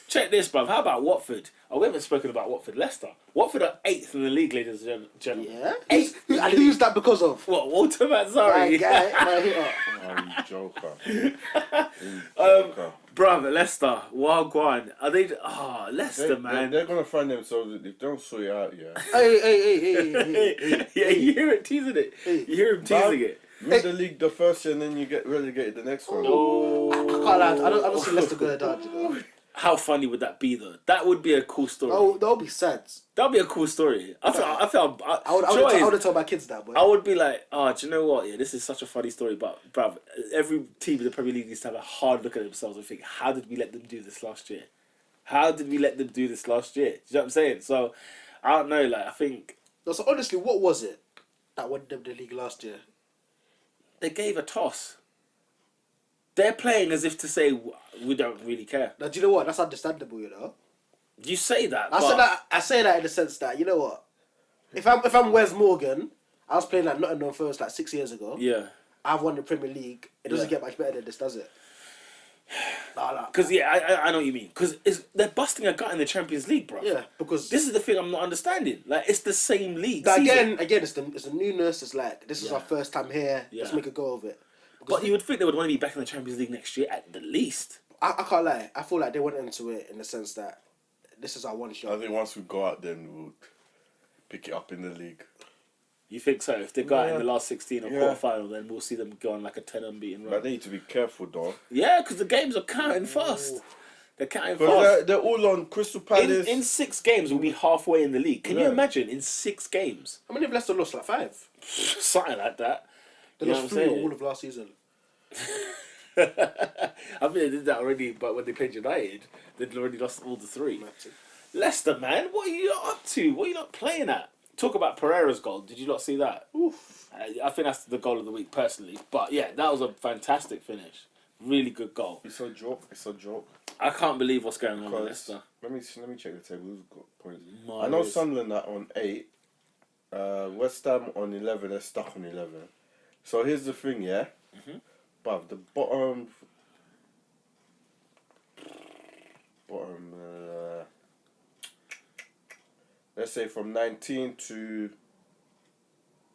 Check this, bruv. How about Watford? We haven't spoken about Watford. Leicester. Watford are 8th in the league, ladies and gentlemen. Yeah? 8th. And who's that because of? What? Walter Mazzari? You joker. Bruv, Leicester. Wagwan. Are they... Leicester, man. They're going to find themselves if they don't sort it out, yeah. Hey. Yeah, you hear it teasing it. You hear him teasing it. Win the league the first year and then you get relegated the next one. Oh. I can't lie. I don't see Leicester going down, you know. How funny would that be, though? That would be a cool story. Oh, that would be sad. That'd be a cool story. I would have told my kids that, boy. I would be like, oh, do you know what? Yeah, this is such a funny story, but bruv, every team in the Premier League needs to have a hard look at themselves and think, how did we let them do this last year? How did we let them do this last year? Do you know what I'm saying? So, I don't know. Like, I think. No, so honestly, what was it that won them the league last year? They gave a toss. They're playing as if to say we don't really care. Now, do you know what? That's understandable, you know. You say that. I say that in the sense that, you know what? If I'm Wes Morgan, I was playing like Nottingham Forest like 6 years ago. Yeah. I've won the Premier League. It doesn't get much better than this, does it? Because I know what you mean. Because they're busting a gut in the Champions League, bro. Yeah, because this is the thing I'm not understanding. Like, it's the same league. But again, it's the newness. It's like, this is our first time here. Yeah. Let's make a go of it. But you would think they would want to be back in the Champions League next year at the least. I can't lie. I feel like they went into it in the sense that this is our one shot. I think once we go out, then we'll pick it up in the league. You think so? If they go out in the last 16 or quarter-final, then we'll see them go on like a 10 unbeaten run. But they need to be careful, though. Yeah, because the games are counting fast. They're counting fast. They're all on Crystal Palace. In 6 games, we'll be halfway in the league. Can you imagine? In 6 games. How many have Leicester lost? Like 5? Something like that. They lost 3 all of last season. I think they did that already, but when they played United, they'd already lost all the 3. Leicester, man, what are you up to? What are you not playing at? Talk about Pereira's goal. Did you not see that? Oof. I think that's the goal of the week, personally. But yeah, that was a fantastic finish. Really good goal. It's a joke. I can't believe what's going on with Leicester. Let me check the table. Who's got points? Myers. I know Sunderland are on 8. West Ham on 11. They're stuck on 11. So here's the thing, yeah? But the bottom... let's say from 19 to...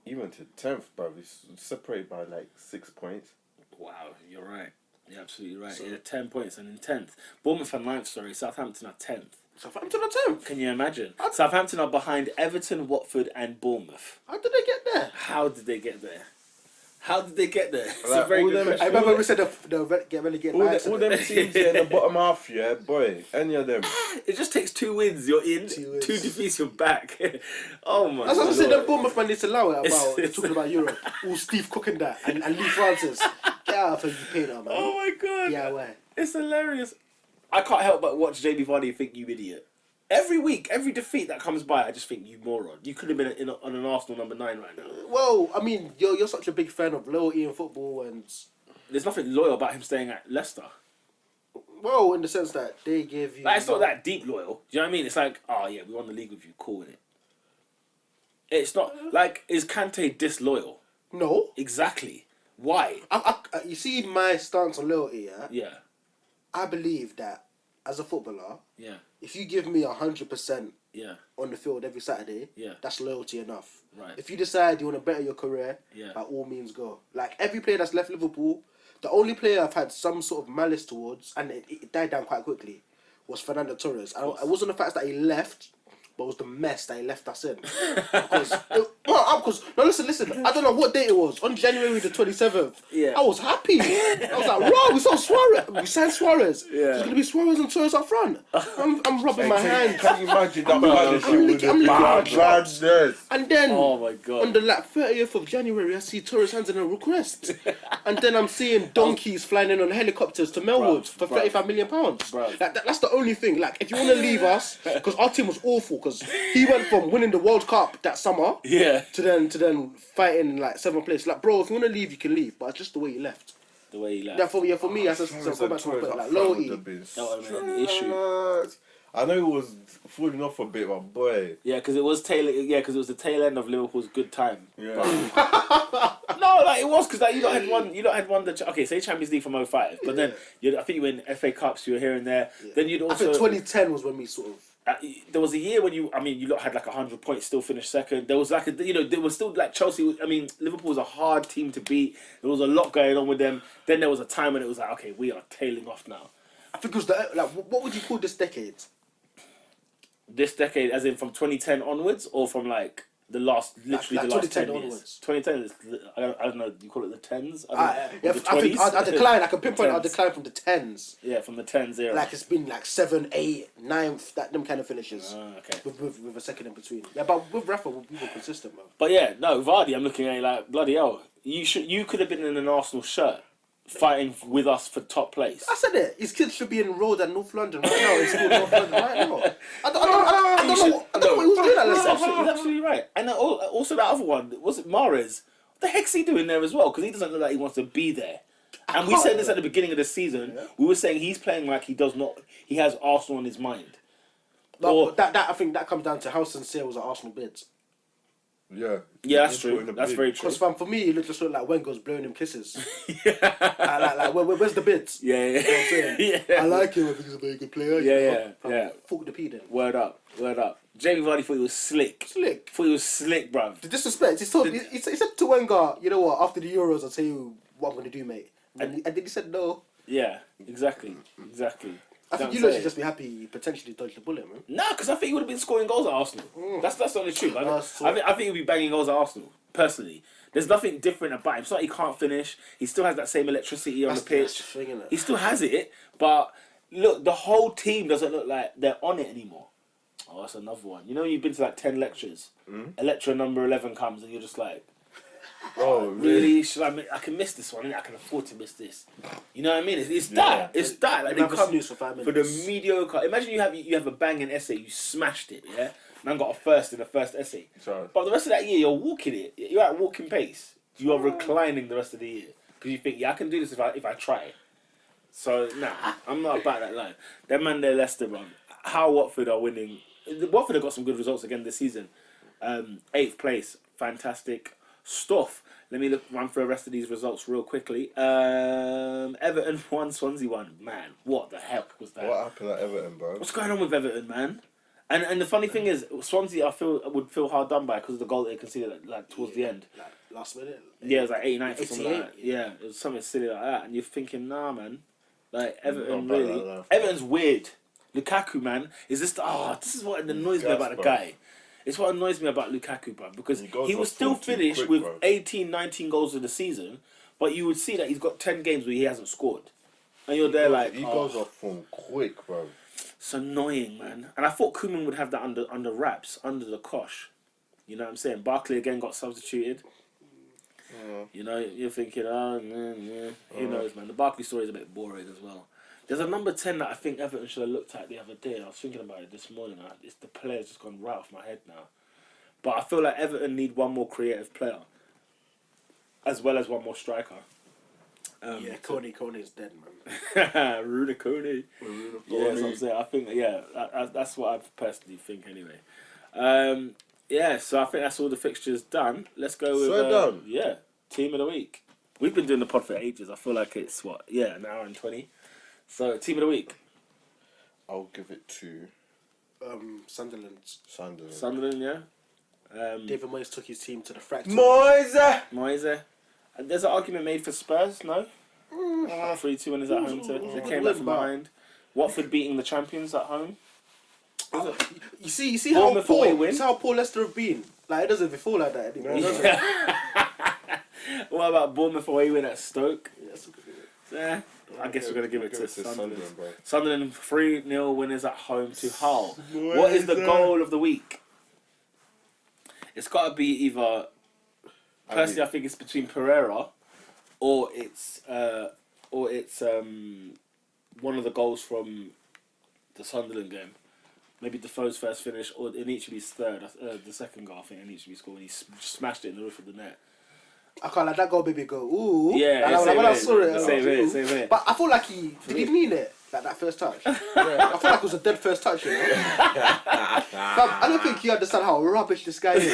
even to 10th, bruv. It's separated by like 6 points. Wow, you're right. You're absolutely right. So, 10 points and in 10th. Bournemouth are 9th, sorry. Southampton are 10th. Southampton are 10th? Can you imagine? Southampton are behind Everton, Watford and Bournemouth. How did they get there? How did they get there? It's like, a very good question. I remember we said they'll get relegated. All them teams in the bottom half, yeah, boy. Any of them. It just takes 2 wins, you're in. 2 defeats, you're back. Oh my god. That's what I said, the Bournemouth man needs to allow it about talking about Europe. All Steve Cook and that, and Lee Francis. Get out of you pay now, man. Oh my god. Yeah, where? It's hilarious. I can't help but watch Jamie Vardy and think, you idiot. Every week, every defeat that comes by, I just think, you moron. You could have been on an Arsenal number 9 right now. Well, I mean, you're such a big fan of loyalty in football, and there's nothing loyal about him staying at Leicester. Well, in the sense that they give you... Like, it's not that deep loyal. Do you know what I mean? It's like, oh yeah, we won the league with you, cool, innit? It's not, like, is Kante disloyal? No. Exactly. Why? You see my stance on loyalty, yeah? Yeah. I believe that, as a footballer... Yeah. If you give me 100% on the field every Saturday, that's loyalty enough. Right. If you decide you want to better your career, by all means go. Like, every player that's left Liverpool, the only player I've had some sort of malice towards, and it died down quite quickly, was Fernando Torres. It wasn't the fact that he left, but it was the mess that he left us in. Because listen, I don't know what date it was. On January the 27th, I was happy. I was like, wow, we saw Suarez. We signed Suarez. Yeah. There's going to be Suarez and Torres up front. I'm rubbing my hands. Can you imagine that? I'm licking my And then, oh my God. on the 30th of January, I see Torres hands in a request. And then I'm seeing donkeys flying in on helicopters to Melwood for £35 million. That's the only thing. Like, if you want to leave us, because our team was awful, because he went from winning the World Cup that summer to then fighting in like 7th place. Like, bro, if you want to leave, you can leave, but it's just the way he left. The way he left. Yeah, for me, I said, go back to my point, like, loyalty. That would have been the issue. I know it was falling off a bit, but boy. Yeah, because it was the tail end of Liverpool's good time. Yeah. No, like it was because like you lot had won the say Champions League from 05, but then I think you were in FA Cups, you were here and there. Yeah. Then you'd also. I think 2010 was when we sort of. There was a year when you lot had like 100 points, still finished second. There was like there was still like Chelsea. Liverpool was a hard team to beat. There was a lot going on with them. Then there was a time when it was like, okay, we are tailing off now. I think it was what would you call this decade? This decade, as in from 2010 onwards, or from like literally the last 10 years. Onwards. 2010 is, I don't know, you call it the tens? I think I decline. I can pinpoint. I decline from the tens. Yeah, from the tens era. Like it's been like 7, 8, 9th, them kind of finishes. Okay. With a second in between. Yeah, but with Rafa, we were consistent, man. But yeah, no, Vardy, I'm looking at it like, bloody hell. You could have been in an Arsenal shirt fighting with us for top place. I said it. His kids should be enrolled at North London right now. In school North London right now. I don't know what he was doing at Leicester. He's absolutely right. And also that other one, was it Mahrez? What the heck's he doing there as well? Because he doesn't look like he wants to be there. And we said this at the beginning of the season. Yeah. We were saying he's playing like he does not. He has Arsenal on his mind. That I think that comes down to how sincere was at Arsenal bids. Yeah, that's true. That's very true. Because for me, it just looked like Wenger's blowing him kisses. Where's the bids? Yeah. You know what I'm saying? Yeah. I like him. I think he's a very good player. Yeah. Fuck the P then. Word up. Jamie Vardy thought he was slick. Thought he was slick, bruv. The disrespect. He said to Wenger, you know what? After the Euros, I'll tell you what I'm going to do, mate. And then he said no. Yeah, exactly. I think you should just be happy you potentially dodged the bullet, man. Nah, because I think he would have been scoring goals at Arsenal. That's the only truth. I think he'd be banging goals at Arsenal, personally. There's nothing different about him. It's not he can't finish. He still has that same electricity on the pitch. He still has it, but look, the whole team doesn't look like they're on it anymore. Oh, that's another one. You know, you've been to like 10 lectures. Lecture number 11 comes and you're just like, oh, really? I can miss this one, and I can afford to miss this. You know what I mean? It's that. Like they come for the mediocre. Imagine you have a banging essay, you smashed it, yeah. Man got a first in the first essay. Sorry. But the rest of that year, you're walking it. You're at walking pace. You are reclining the rest of the year because you think, I can do this if I try. So nah, I'm not about that line. That man there, Leicester, bro. How Watford are winning. Watford have got some good results again this season. 8th place, fantastic stuff. Let me run through the rest of these results real quickly. Everton 1, Swansea 1. Man, what the heck was that? What happened at Everton, bro? What's going on with Everton, man? And the funny thing is, Swansea would feel hard done by because of the goal they conceded like towards the end. Like last minute? Yeah, it was like 89th or something like that. Yeah, it was something silly like that. And you're thinking, nah, man. Like, Everton really... Everton's weird. Lukaku, man, this is what annoys me about the guy. It's what annoys me about Lukaku, bro, because he was still finished with 18, 19 goals in the season, but you would see that he's got 10 games where he hasn't scored. And you're there like... He goes off form quick, bro. It's annoying, man. And I thought Koeman would have that under wraps, under the cosh. You know what I'm saying? Barkley again got substituted. You know, you're thinking, who knows, man. The Barkley story is a bit boring as well. There's a number 10 that I think Everton should have looked at the other day. I was thinking about it this morning. It's the player's just gone right off my head now. But I feel like Everton need one more creative player, as well as one more striker. Kone's dead, man. Rudy Kone. Yeah, that's what I'm saying. I think, that's what I personally think anyway. So I think that's all the fixtures done. Let's go with... Team of the week. We've been doing the pod for ages. I feel like it's, an hour and 20. So, team of the week. I'll give it to... Sunderland. Sunderland, yeah. David Moyes took his team to the fracture. Moyes. And there's an argument made for Spurs, no? 3-2 when he's at home. They came back from behind. Watford beating the champions at home. You see how poor Leicester have been? Like, it doesn't even feel like that anymore, does it? What about Bournemouth away win at Stoke? I guess we're going to give it to Sunderland. Sunderland 3-0 winners at home to Hull. What is the goal of the week? It's got to be either... Personally, I think it's between Pereira or it's one of the goals from the Sunderland game. Maybe Defoe's first finish, or it needs to be his third. The second goal, I think, it needs to be scored when he smashed it in the roof of the net. I can't let that goal, baby, go. Ooh. Yeah, when I saw it, same here. But I feel like he mean it, like that first touch. I feel like it was a dead first touch, you know. I don't think you understand how rubbish this guy is. Do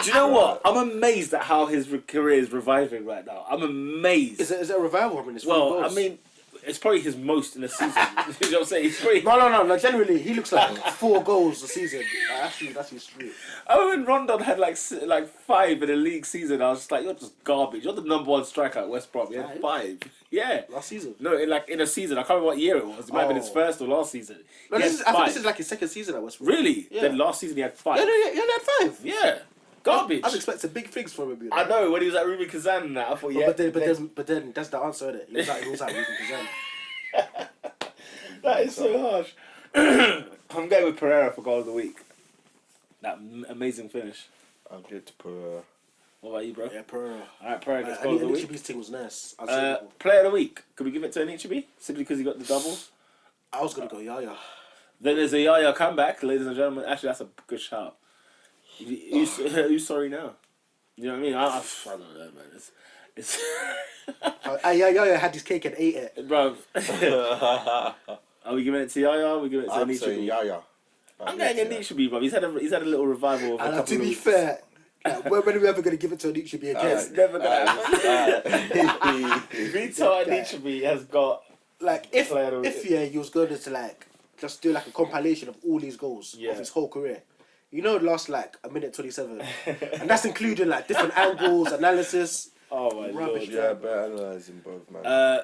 you know what? I'm amazed at how his career is reviving right now. I'm amazed. Is it a revival? I mean, I mean, it's probably his most in a season. You know what I'm saying? He's probably... No. Generally, he looks like 4 goals a season. That's his street. Oh, when Rondon had like 5 in a league season, I was just like, you're just garbage. You're the number 1 striker at West Brom. He had 5. Yeah. Last season? No, in a season. I can't remember what year it was. It might have been his first or last season. No, I think this is like his second season at West Brom. Really? Yeah. Then last season he had 5. Yeah, he only had 5. Yeah. Garbage. I was expecting big things from him. You know? I know, when he was at Ruben Kazan and that, I thought, yeah. But then that's the answer, isn't it? He was like Ruben Kazan. That is so harsh. I'm going with Pereira for goal of the week. That amazing finish. I'll get to Pereira. What about you, bro? Yeah, Pereira. Alright, Pereira gets goal of the week. Anichibi's thing was nice. Player of the week. Could we give it to Anichibi? Simply because he got the double? I was going to go Yaya. Then there's a Yaya comeback, ladies and gentlemen. Actually, that's a good shout. Who's sorry now? You know what I mean? I don't know, man. It's Yaya had his cake and ate it. Bro. Are we giving it to Yaya? Are we giving it to I'm Anichibi? saying Yaya. I'm going Anichibi, bro. He's had a little revival of a couple to be of... fair, when are we ever going to give it to Anichibi again? It's never going to happen. Vito Anichibi has got... Like, if he was going to, like, just do, like, a compilation of all these goals of his whole career, you know, it lasts, like, a minute 27. And that's including, like, different angles, analysis. Oh, my Rubbish. Lord. Yeah, better analysing both, man.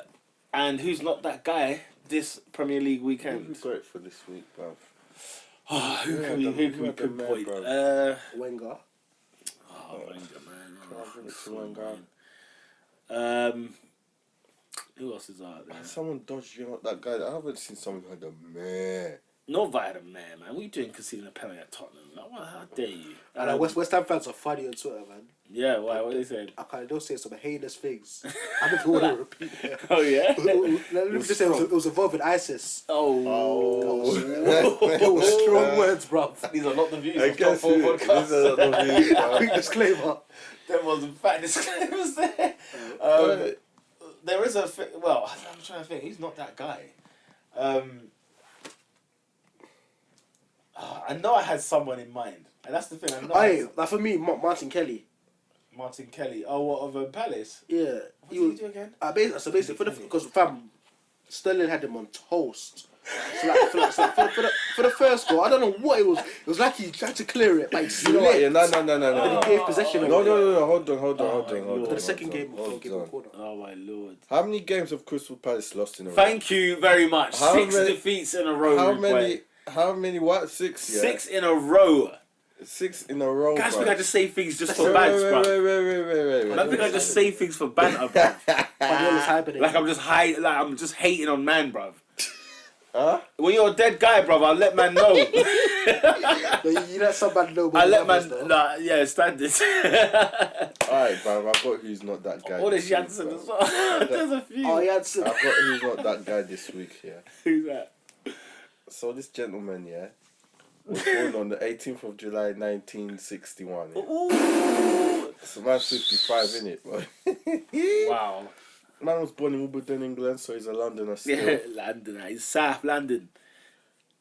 And who's not that guy this Premier League weekend? Who's got it for this week, bruv? Oh, who can we pinpoint? Wenger. Oh, Wenger, man. Wenger. Who else is out there? Someone dodged you know that guy. I haven't seen someone who had a meh. Not via man. What are you doing conceding a penalty at Tottenham? How dare you? And West Ham fans are funny on Twitter, man. Yeah, why? What are they saying? They'll say some heinous things. I don't want to repeat it. Oh, yeah? Let me just say it was involved with ISIS. Oh. It was strong words, bro. These are not the views I of Top guess 4 podcast. these are not the views, bruv. Quick disclaimer. There was in fact disclaimers there. There is a... Well, I'm trying to think. He's not that guy. I know I had someone in mind. And that's the thing. I know Like for me, Martin Kelly. Martin Kelly. Oh, what, of Palace? Yeah. What did he do again? So basically, because Sterling had him on toast. So for the first goal, I don't know what it was. It was like he tried to clear it, but he You know what? Yeah, slipped. no. Then he gave possession away. No. Hold on. For the second game, hold give him a corner. Oh, my Lord. How many games have Crystal Palace lost in a row? Thank you very much. How 6 many- defeats in a row. How many? What? 6? Yeah. 6 in a row. 6 in a row. Guys, bruv. think I just say things just for bands, bro. Wait. I think I just say things for banter, bro. Guardiola's hyping Like I'm just hating on man, bro. Huh? When you're a dead guy, bro, I'll let man know. You let somebody know. I let man. Yeah, standard. Alright, bruv. I've got who's not that guy. What is Jansen as well? There's a few. Oh, Jansen. I've got who's not that guy this week. Yeah. Who's that? So this gentleman, yeah, was born on the 18th of July, 1961. Yeah? Ooh. So man's 55, innit, bro? Wow. Man was born in Wimbledon, England, so he's a Londoner still. Yeah, London. He's South London.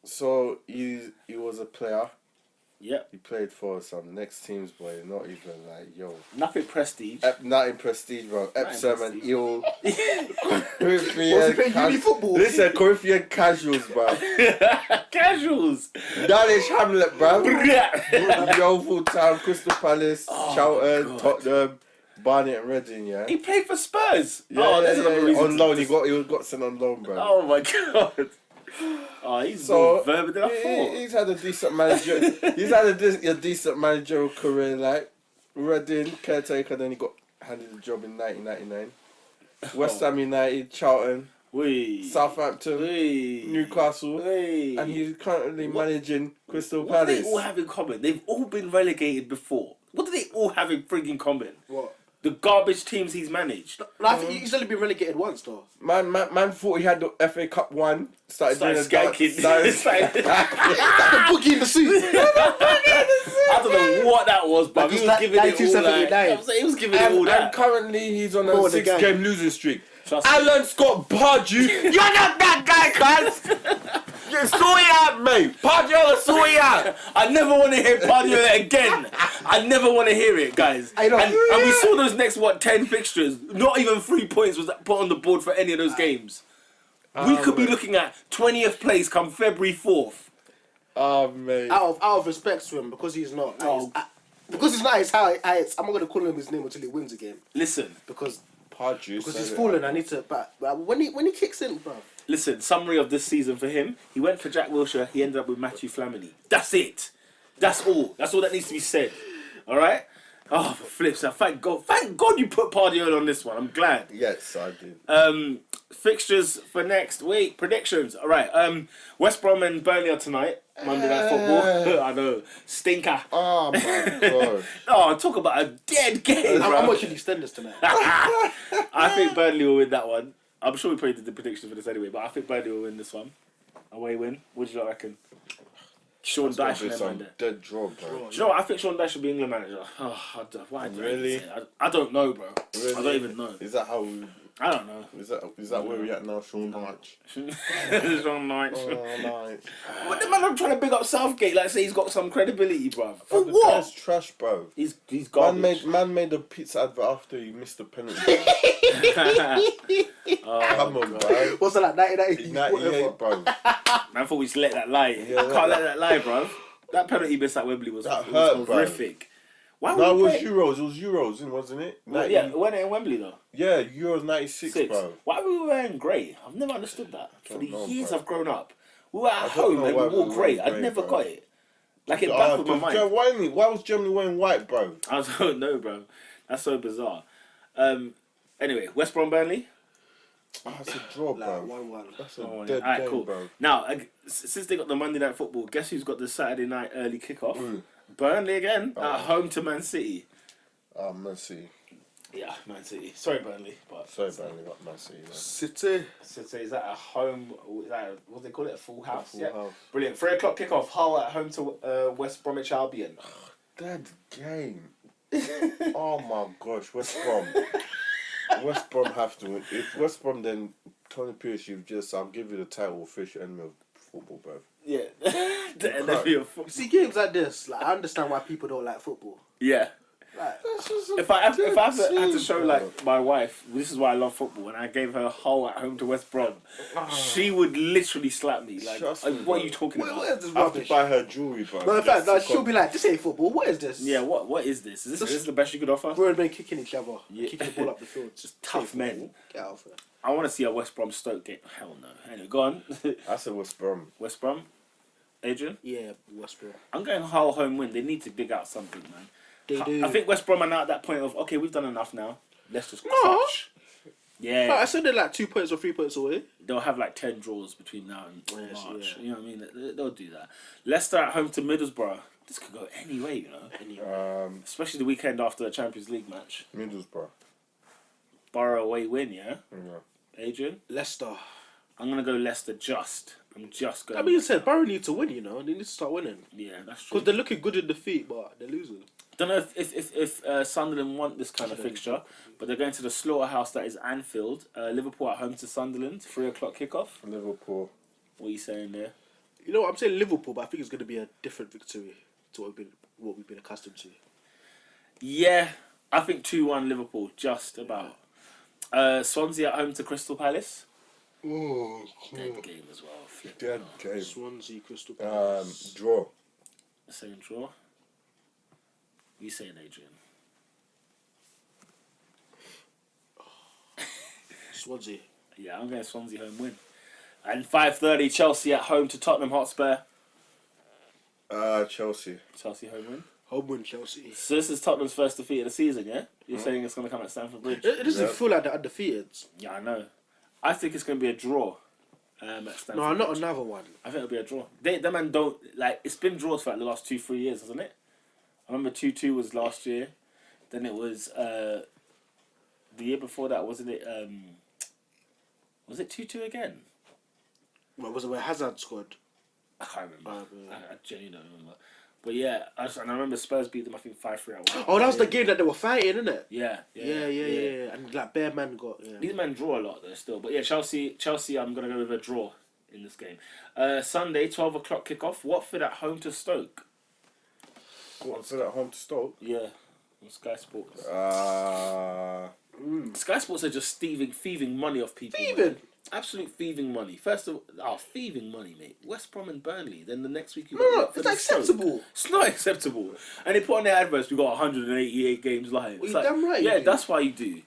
So he was a player. Yep. He played for some next teams, boy. Not even like, yo. Nothing prestige. Not in prestige, bro. Epsom and Eel. Was he playing uni football? Listen, Corinthian casuals, bro. Casuals. Danish Hamlet, bro. Yeovil Town, Crystal Palace, Charlton, Tottenham, Barnet and Reading, yeah. He played for Spurs. Yeah, There's another reason. on loan. He got sent on loan, bro. Oh my god. Oh, he's more verbal than I thought. He's had a decent manager. He's had a decent managerial career, like Reading caretaker. Then he got handed the job in 1999. West Ham United, Charlton, Southampton, Newcastle, and he's currently managing Crystal Palace. What do they all have in common? They've all been relegated before. What do they all have in frigging common? What? The garbage teams he's managed. No, I think he's only been relegated once, though. Man thought he had the FA Cup one. Started doing skanking. The boogie in the suit. I don't know what that was, but he was giving it all. He was giving it all that. And currently he's on a More than 6-game losing streak. Trust me. Alan Scott Pardew, you're not that guy, cuz. You saw it, mate. Pardew, saw it. I never want to hear Pardew again. I never want to hear it, guys. I know. And we saw those next 10 fixtures. Not even 3 points was put on the board for any of those games. We could be looking at 20th place come February 4th. Oh, mate. Out of respect to him, because he's not. Because he's not his heights, I'm not going to call him his name until he wins a game. Listen. Because Because he's fallen, I need to... But when he kicks in, bro... Listen, summary of this season for him. He went for Jack Wilshere. He ended up with Matthew Flamini. That's it. That's all. That's all that needs to be said. All right? Oh, for flips. Thank God. Thank God you put Pardew on this one. I'm glad. Yes, I did. Fixtures for next week. Predictions. All right. West Brom and Burnley are tonight. Monday Night Football. I know. Stinker. Oh, my God. Oh, talk about a dead game, bro. I'm watching EastEnders tonight. I think Burnley will win that one. I'm sure we probably did the predictions for this anyway, but I think Burnley will win this one. Away win. What do you reckon? Sean Dyche should some dead draw, bro. Do you know what? I think Sean Dyche should be England manager. Oh, why do Really? I don't know, bro. Really? I don't even know. Is that how we... I don't know. Is that where we at now, Sean Dyche? Sean Dyche. Oh, nice. What the man? I'm trying to big up Southgate, like say he's got some credibility, bro. For The what? guy's trash, bro. He's garbage. Man made a pizza advert after he missed the penalty. Come on, bro. What's that, like 1998? 98, bro. Man thought we just let that lie. Yeah, I can't let that lie, bro. That penalty miss at Wembley was horrific. Why would No, it was play? Euros. It was Euros, wasn't it? Well, yeah, when in Wembley though. Yeah, Euros 96, bro. Why were we wearing grey? I've never understood that. For the years bro. I've grown up, we were at I don't home know and why we we wore grey. wore I grey, never bro. got it. Like it baffled my mind. Why was Germany wearing white, bro? I don't know, bro. That's so bizarre. Anyway, West Brom Burnley. Oh, that's a draw, bro. 1-1. That's a All dead right, game, cool. bro. Now, since they got the Monday Night Football, guess who's got the Saturday night early kickoff? Burnley again at home to Man City. Oh, Man City. Yeah, Man City. Sorry, Burnley, but Sorry, Burnley, not Man City. Man. City. So is that a home? Is that what do they call it? A full house? Full Yeah. house. Brilliant. 3 o'clock kickoff. Hull at home to West Bromwich Albion. Dead game. Oh my gosh, West Brom. West Brom have to win. If West Brom, then Tony Pierce, I'll give you the title official enemy of football, bro. Yeah. The enemy of football. See, games like this, like I understand why people don't like football. Yeah. Like, If I had to show like my wife, this is why I love football, and I gave her Hull at home to West Brom, she would literally slap me. Like, Trust me, what are bro. you talking about? what is this I have to rubbish? buy her jewelry, bro. No, in fact, no, she'll be like, this ain't football. What is this? Yeah, what is this? Is this the best you could offer? We're men kicking each other, Yeah. kicking the ball up the field. Just tough men. Get out of here. I want to see a West Brom Stoke game. Hell no. Anyway, go on. I said West Brom. West Brom, Adrian. Yeah, West Brom. I'm going Hull home win. They need to dig out something, man. They do. I think West Brom are now at that point of okay, we've done enough now. Let's just clutch. Yeah, I said they're like 2 points or 3 points away. they'll have like 10 draws between now and Yes, March. yeah. You know what I mean? They'll do that. Leicester at home to Middlesbrough. This could go any way, you know. Anyway. Especially the weekend after the Champions League match. Middlesbrough. Borough away win, yeah. Yeah. Adrian, Leicester. I'm gonna go Leicester. I'm just going. That being said, Borough need to win, you know. They need to start winning. Yeah, that's true. Because they're looking good in defeat, but they're losing. Don't know if Sunderland want this kind of fixture, but they're going to the slaughterhouse that is Anfield. Liverpool at home to Sunderland, 3 o'clock kickoff. Liverpool. What are you saying there? You know what, I'm saying Liverpool, but I think it's going to be a different victory to what we've been accustomed to. Yeah, I think 2-1 Liverpool, just about. Swansea at home to Crystal Palace. Oh, Dead game as well. Flip. dead game. Swansea, Crystal Palace. Draw. Same draw. What are you saying, Adrian? Swansea. Yeah, I'm going Swansea home win. And 5:30 Chelsea at home to Tottenham Hotspur. Chelsea. Chelsea home win. Home win Chelsea. So this is Tottenham's first defeat of the season, yeah? You're saying it's going to come at Stamford Bridge? It doesn't feel like they're undefeated. Yeah, I know. I think it's going to be a draw at Stamford No, not Bridge. another one. I think it'll be a draw. Them man don't... Like, it's been draws for like the last 2-3 years, hasn't it? I remember 2-2 was last year. Then it was... the year before that, wasn't it... was it 2-2 again? What was it where Hazard scored? I can't remember. Yeah. I genuinely don't remember. But yeah, and I remember Spurs beat them, I think, 5-3 at one. Oh, that was the game that they were fighting, isn't it? Yeah. Yeah. And like Bear Man got. Yeah. These men draw a lot though still. But yeah, Chelsea, I'm going to go with a draw in this game. Sunday, 12 o'clock kickoff. Watford at home to Stoke. Watford at home to Stoke? Yeah, on Sky Sports. Uh, Sky Sports are just thieving money off people. Thieving? Absolute thieving money. First of all, thieving money, mate. West Brom and Burnley. Then the next week you got No, Watford it's and Stoke. acceptable. It's not acceptable. And they put on their adverts, we got 188 games live. Well, It's you're damn right you Yeah, do. that's why you do.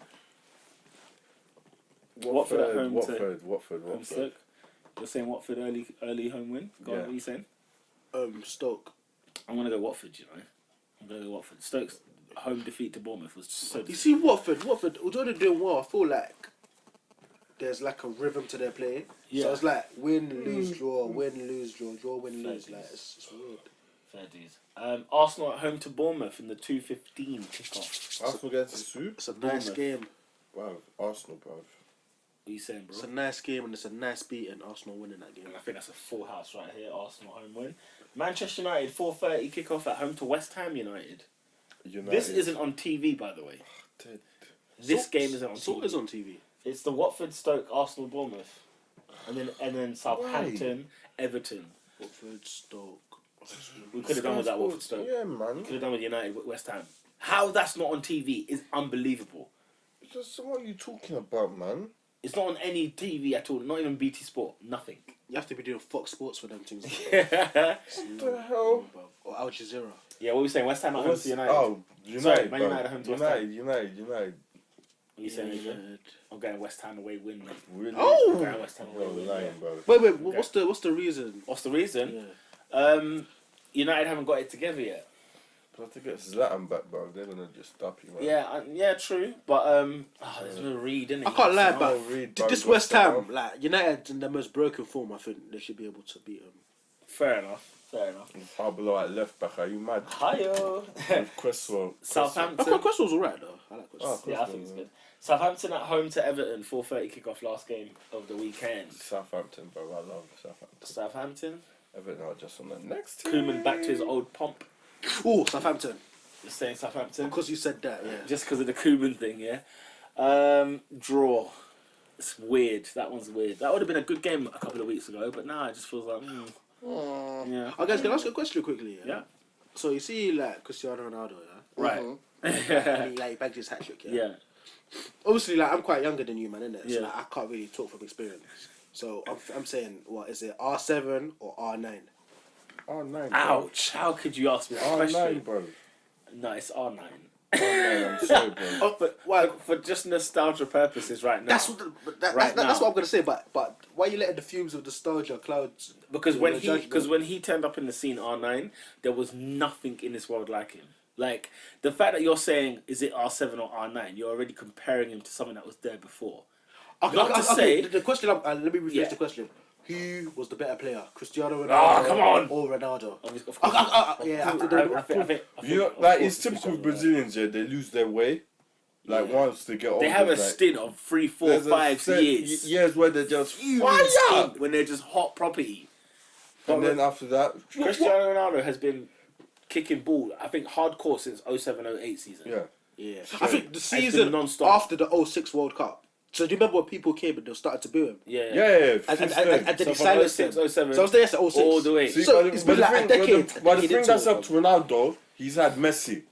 Watford at home Watford. Stoke. You're saying Watford early home win? Go on, what are you saying? Stoke. I'm going to go Watford, you know. I'm going to go Watford. Stoke's home defeat to Bournemouth was just so You see, Watford, although they're doing well, I feel like there's like a rhythm to their play. Yeah. So it's like win, lose, draw, win, lose, draw, win, lose. Like it's weird. fair dues. Arsenal at home to Bournemouth in the 2:15 kickoff. Arsenal against who? It's a nice Bournemouth. game. Wow, Arsenal, bro. What are you saying, bro? It's a nice game and it's a nice beat and Arsenal winning that game. And I think that's a full house right here. Arsenal home win. Manchester United 4:30 kickoff at home to West Ham United. This isn't on TV, by the way. This game isn't on TV. Sort is on TV. It's the Watford, Stoke, Arsenal, Bournemouth, and then Southampton, Everton. Watford, Stoke. We could have done with that Watford, Stoke. Yeah, man. Could have done with United, West Ham. How that's not on TV is unbelievable. So what are you talking about, man? It's not on any TV at all. Not even BT Sport. Nothing. You have to be doing Fox Sports for them things. Yeah. What the hell? Or Al Jazeera. What were we saying? West Ham at home to United. Oh, United. Sorry, Man bro. United at home to West Ham. United. What are you saying, Adrian? United. I'm going West Ham away win, mate. Really? Oh! I'm going West Ham away You're win. lying, Yeah. bro. Wait, what's the reason? What's the reason? Yeah. United haven't got it together yet. But I have to get Zlatan back, bro. They're gonna just stop you, man. Yeah, true. But there's no Reed, innit? I can't lie, but Reed, bro, this got West Ham, someone. like United in their most broken form, I think they should be able to beat them. Fair enough. Far below at left back. Are you mad? Hiyo. With Cresswell. I Southampton. thought Cresswell's alright though. I like Cresswell. Oh, Yeah, I think it's good. Southampton at home to Everton, 4:30 kickoff last game of the weekend. Southampton, bro. I love Southampton. Southampton. Everton are just on the next team. Koeman back to his old pomp. Oh, Southampton. Just saying Southampton. Because you said that, yeah. Just because of the Koeman thing, yeah. Draw. It's weird. That one's weird. That would have been a good game a couple of weeks ago, but now it just feels like, yeah. Oh, guys, can I ask you a question quickly? Yeah. So you see, like Cristiano Ronaldo, yeah. Right. And he bagged his hat trick, yeah. Yeah. Obviously, like I'm quite younger than you, man, innit? So Yeah. like, I can't really talk from experience. So I'm saying, what is it, R7 or R9? R9, bro. Ouch! How could you ask me that R9, question? bro. No, it's R9. R9, I'm sorry, bro. Oh, but why? For just nostalgia purposes, right now. That's Right now. that's what I'm gonna say. But why are you letting the fumes of nostalgia cloud? Because your when judgment? he turned up in the scene R9, there was nothing in this world like him. Like the fact that you're saying is it R7 or R9, you're already comparing him to something that was there before. Not to say the question. Let me rephrase Yeah. the question. Who was the better player, Cristiano Ronaldo Ah, come on. or Ronaldo? Of course. Yeah, I think You know, like it's typical with Brazilians, yeah. They lose their way. Like once they get older, they have a like, stint of 3, 4, there's a 5 set years. years where they're just Fire! fire, When they're just hot property. and then after that, Cristiano Ronaldo has been kicking ball, I think, hardcore since 07-08 season. yeah. Yeah, I think the been season non-stop. after the 06 World Cup. So do you remember when people came and they started to boo him? Yeah. Yeah, And since then then. he So silenced from him. 06, 07, So I was there at 06. all the way. See, So but it's the been like a thing- decade. But the he thing did that's talk. up to Ronaldo, he's had Messi.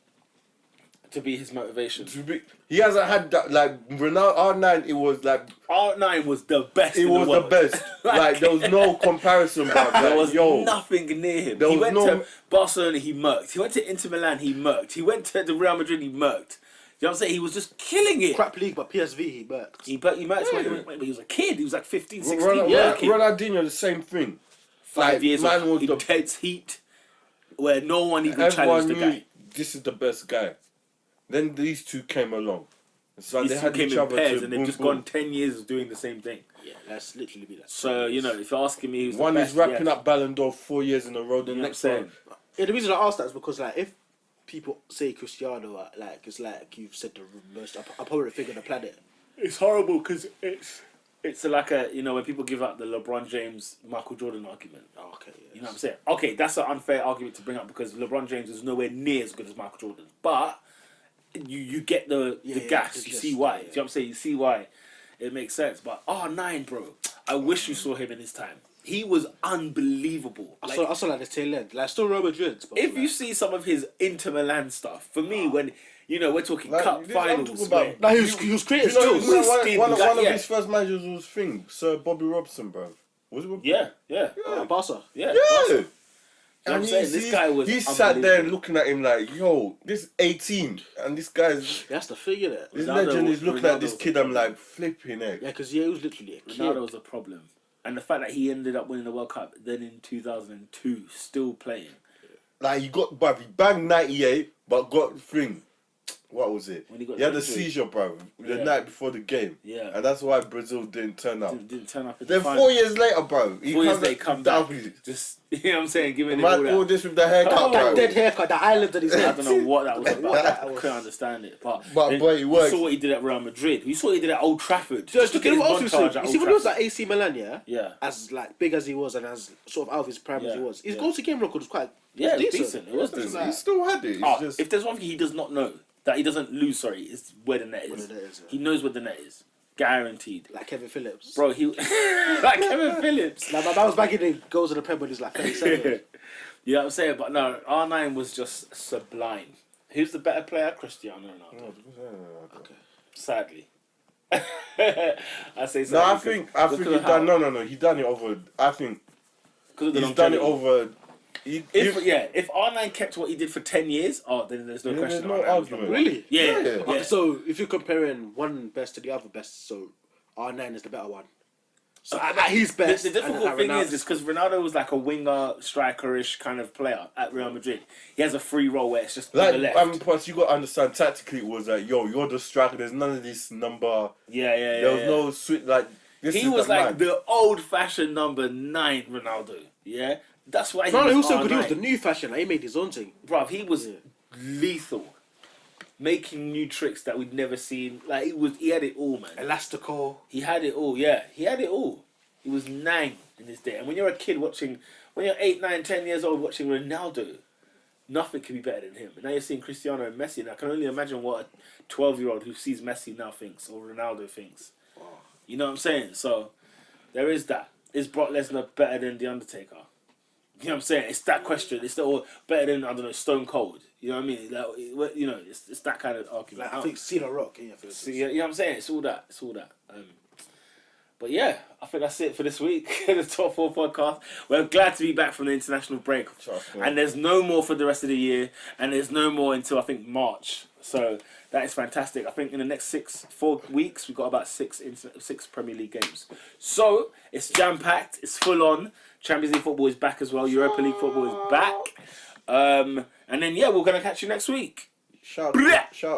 To be his motivation. He hasn't had that, like Ronaldo R9. It was like R9 was the best. it in was the world. best. Like there was no comparison, bro. There was yo, nothing near him. There He was went no- to Barcelona, he murked. He went to Inter Milan, he murked. He went to the Real Madrid, he murked. You know what I'm saying? He was just killing it. Crap league, but PSV he burked. He murked Yeah. when he was a kid. He was like 15, 16. working. Ronaldinho the same thing. 5 like, years man of was the- intense heat where no one even Everyone challenged the knew guy. this is the best guy. Then these two came along. So These they two had came each in other pairs to and they've boom, just boom. gone 10 years of doing the same thing. Yeah, that's literally be that. So, you know, if you're asking me who's One the is best, wrapping yeah. up Ballon d'Or 4 years in a row. The You know next what I'm one, saying? Yeah, the reason I asked that is because like if people say Cristiano, like it's like you've said the most abhorrent figure on the planet. It's horrible because it's like a, you know, when people give up the LeBron James, Michael Jordan argument. Oh, okay, yeah. You know what I'm saying? Okay, that's an unfair argument to bring up because LeBron James is nowhere near as good as Michael Jordan. But you get the gas. it's You just- see why. yeah. Do you know what I'm saying? You see why it makes sense. But R9, bro, I wish you saw him in his time. He was unbelievable. I saw like the tail end. Like, still Real Madrid. But If you see some of his Inter Milan stuff, for me, when, we're talking Like, cup this I'm finals. talking about- Nah, he was creative You know, skills. one of Yeah. his first managers was Sir Bobby Robson, bro. Was it? Yeah. Barca. Yeah. Yeah. I'm saying this guy was. He sat there looking at him like, yo, this 18, and this guy's. That's the figure there. This Ronaldo legend is looking at this was- kid. I'm like flipping it. Yeah, because he was literally a kid. Ronaldo was a problem. And the fact that he ended up winning the World Cup then in 2002, still playing. Like he banged 98, but got thing. What was it? When he got had a injury. seizure, bro, the Yeah. night before the game. Yeah. And that's why Brazil didn't turn up. Didn't turn up. Then 4 years later, bro. 4 years they come back. Just, you know what I'm saying? Giving it all All that. this with the haircut, Oh, bro. That dead haircut, that island that he's I had. don't know what that was about. I couldn't understand it. But then boy, it you works. saw what he did at Real Madrid. You saw what he did at Old Trafford. Just Look to at get his what else montage you at see. You Old see when he was Trafford. at AC Milan, yeah? Yeah. As like big as he was and as sort of out of his prime as he Yeah, was. His yeah. goal to game record was quite Yeah, it was decent. decent. It was decent. He still had it. It's just, If there's one thing he does not know, that he doesn't lose, is where the net is. Where the net is, yeah. He knows where the net is. Guaranteed. Like Kevin Phillips. Bro, he like Kevin Phillips. Like, my man was bagging in goals in the Premier League like 37. You know what I'm saying? But no, R9 was just sublime. Who's the better player? Cristiano Ronaldo. Okay. Sadly. I say sadly. no, I think he done. No, he done it over. I think Because of the he's done it longevity. over. If R9 kept what he did for 10 years, then there's no question. no R9 was argument. number one. Really? Yeah. Okay, so if you're comparing one best to the other best, so R9 is the better one. So at his best. The difficult and thing Ronaldo's- is because Ronaldo was like a winger, striker-ish kind of player at Real Madrid. He has a free role where it's just on the left. Plus you got to understand tactically it was like, yo, you're the striker. There's none of this number. Yeah. There was no switch like. This He is was the like man. the old-fashioned number 9 Ronaldo. Yeah, that's why No, he was was so good. He was R9. the new fashion. Like, he made his own thing. Bruv, he was lethal, making new tricks that we'd never seen. Like he had it all, man. Elastico. He had it all. Yeah, he had it all. He was 9 in his day. And when you're a kid when you're 8, 9, 10 years old watching Ronaldo, nothing can be better than him. And now you're seeing Cristiano and Messi, and I can only imagine what a 12-year-old who sees Messi now thinks or Ronaldo thinks. You know what I'm saying? So there is that. Is Brock Lesnar better than The Undertaker? You know what I'm saying? It's that question. It's still better than, I don't know, Stone Cold. You know what I mean? Like, it's that kind of argument. Like, I think Cena Rock. Yeah, So, you know what I'm saying? It's all that. But yeah, I think that's it for this week. The Top 4 podcast. We're glad to be back from the international break. And there's no more for the rest of the year. And there's no more until, I think, March. So that is fantastic. I think in the next 4 weeks, we've got about 6 Premier League games. So it's jam-packed. It's full-on. Champions League football is back as well. Europa League football is back. And then, we're going to catch you next week. Shout out to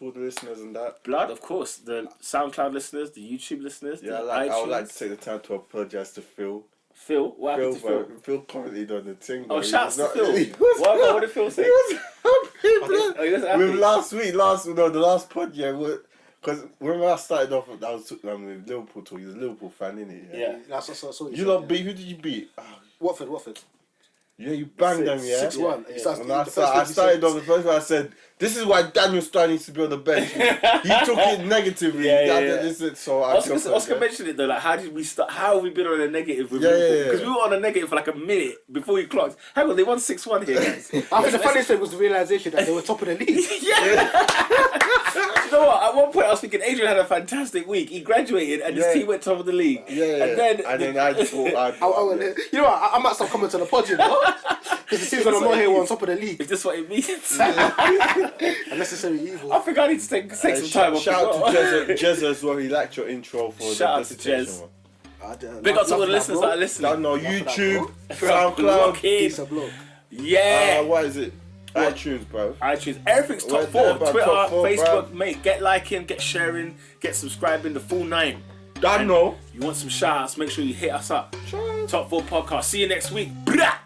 all the listeners and that. Blood, of course. The SoundCloud listeners, the YouTube listeners, Yeah, the I would iTunes. like to take the time to apologise to Phil. Phil? What happened to Phil? Phil commented on the thing. Oh, He shouts was to not- Phil. he was What not- did Phil say? He was happy, he was happy. With the last pod, because when I started off, I was with Liverpool talk. He was a Liverpool fan, innit? Yeah. That's what You lot beat, who did you beat? Watford. Yeah, you banged them, yeah? 6-1. Yeah. And I started off the first one, I said, this is why Daniel Stein needs to be on the bench. He took it negatively. So Oscar mentioned it though, like how did we start? How have we been on a negative with Liverpool? Because we were on a negative for like a minute before we clocked. Hang on, they won 6-1 here, guys. I think the funniest thing was the realisation that they were top of the league. You know what? At one point I was thinking Adrian had a fantastic week. He graduated and his team went top of the league. And then I thought, You know what? I might stop coming to the pod, you know? Because it seems like I'm not here on top of the league. Is this what it means? Unnecessary evil. I think I need to take some time off. Shout out to Jez as well. He liked your intro for Shout out the to dissertation Jez. one. Big up to all the listeners that are listening. Down on YouTube, Lock SoundCloud, in. It's a blog. Yeah. what is it? iTunes, bro. iTunes. Everything's top We're 4. there, bro. Twitter, Top 4, Facebook, bro. mate. Get liking, get sharing, get subscribing, the full 9. I know. You want some shout outs, make sure you hit us up. Sure. Top 4 podcast. See you next week. Blah!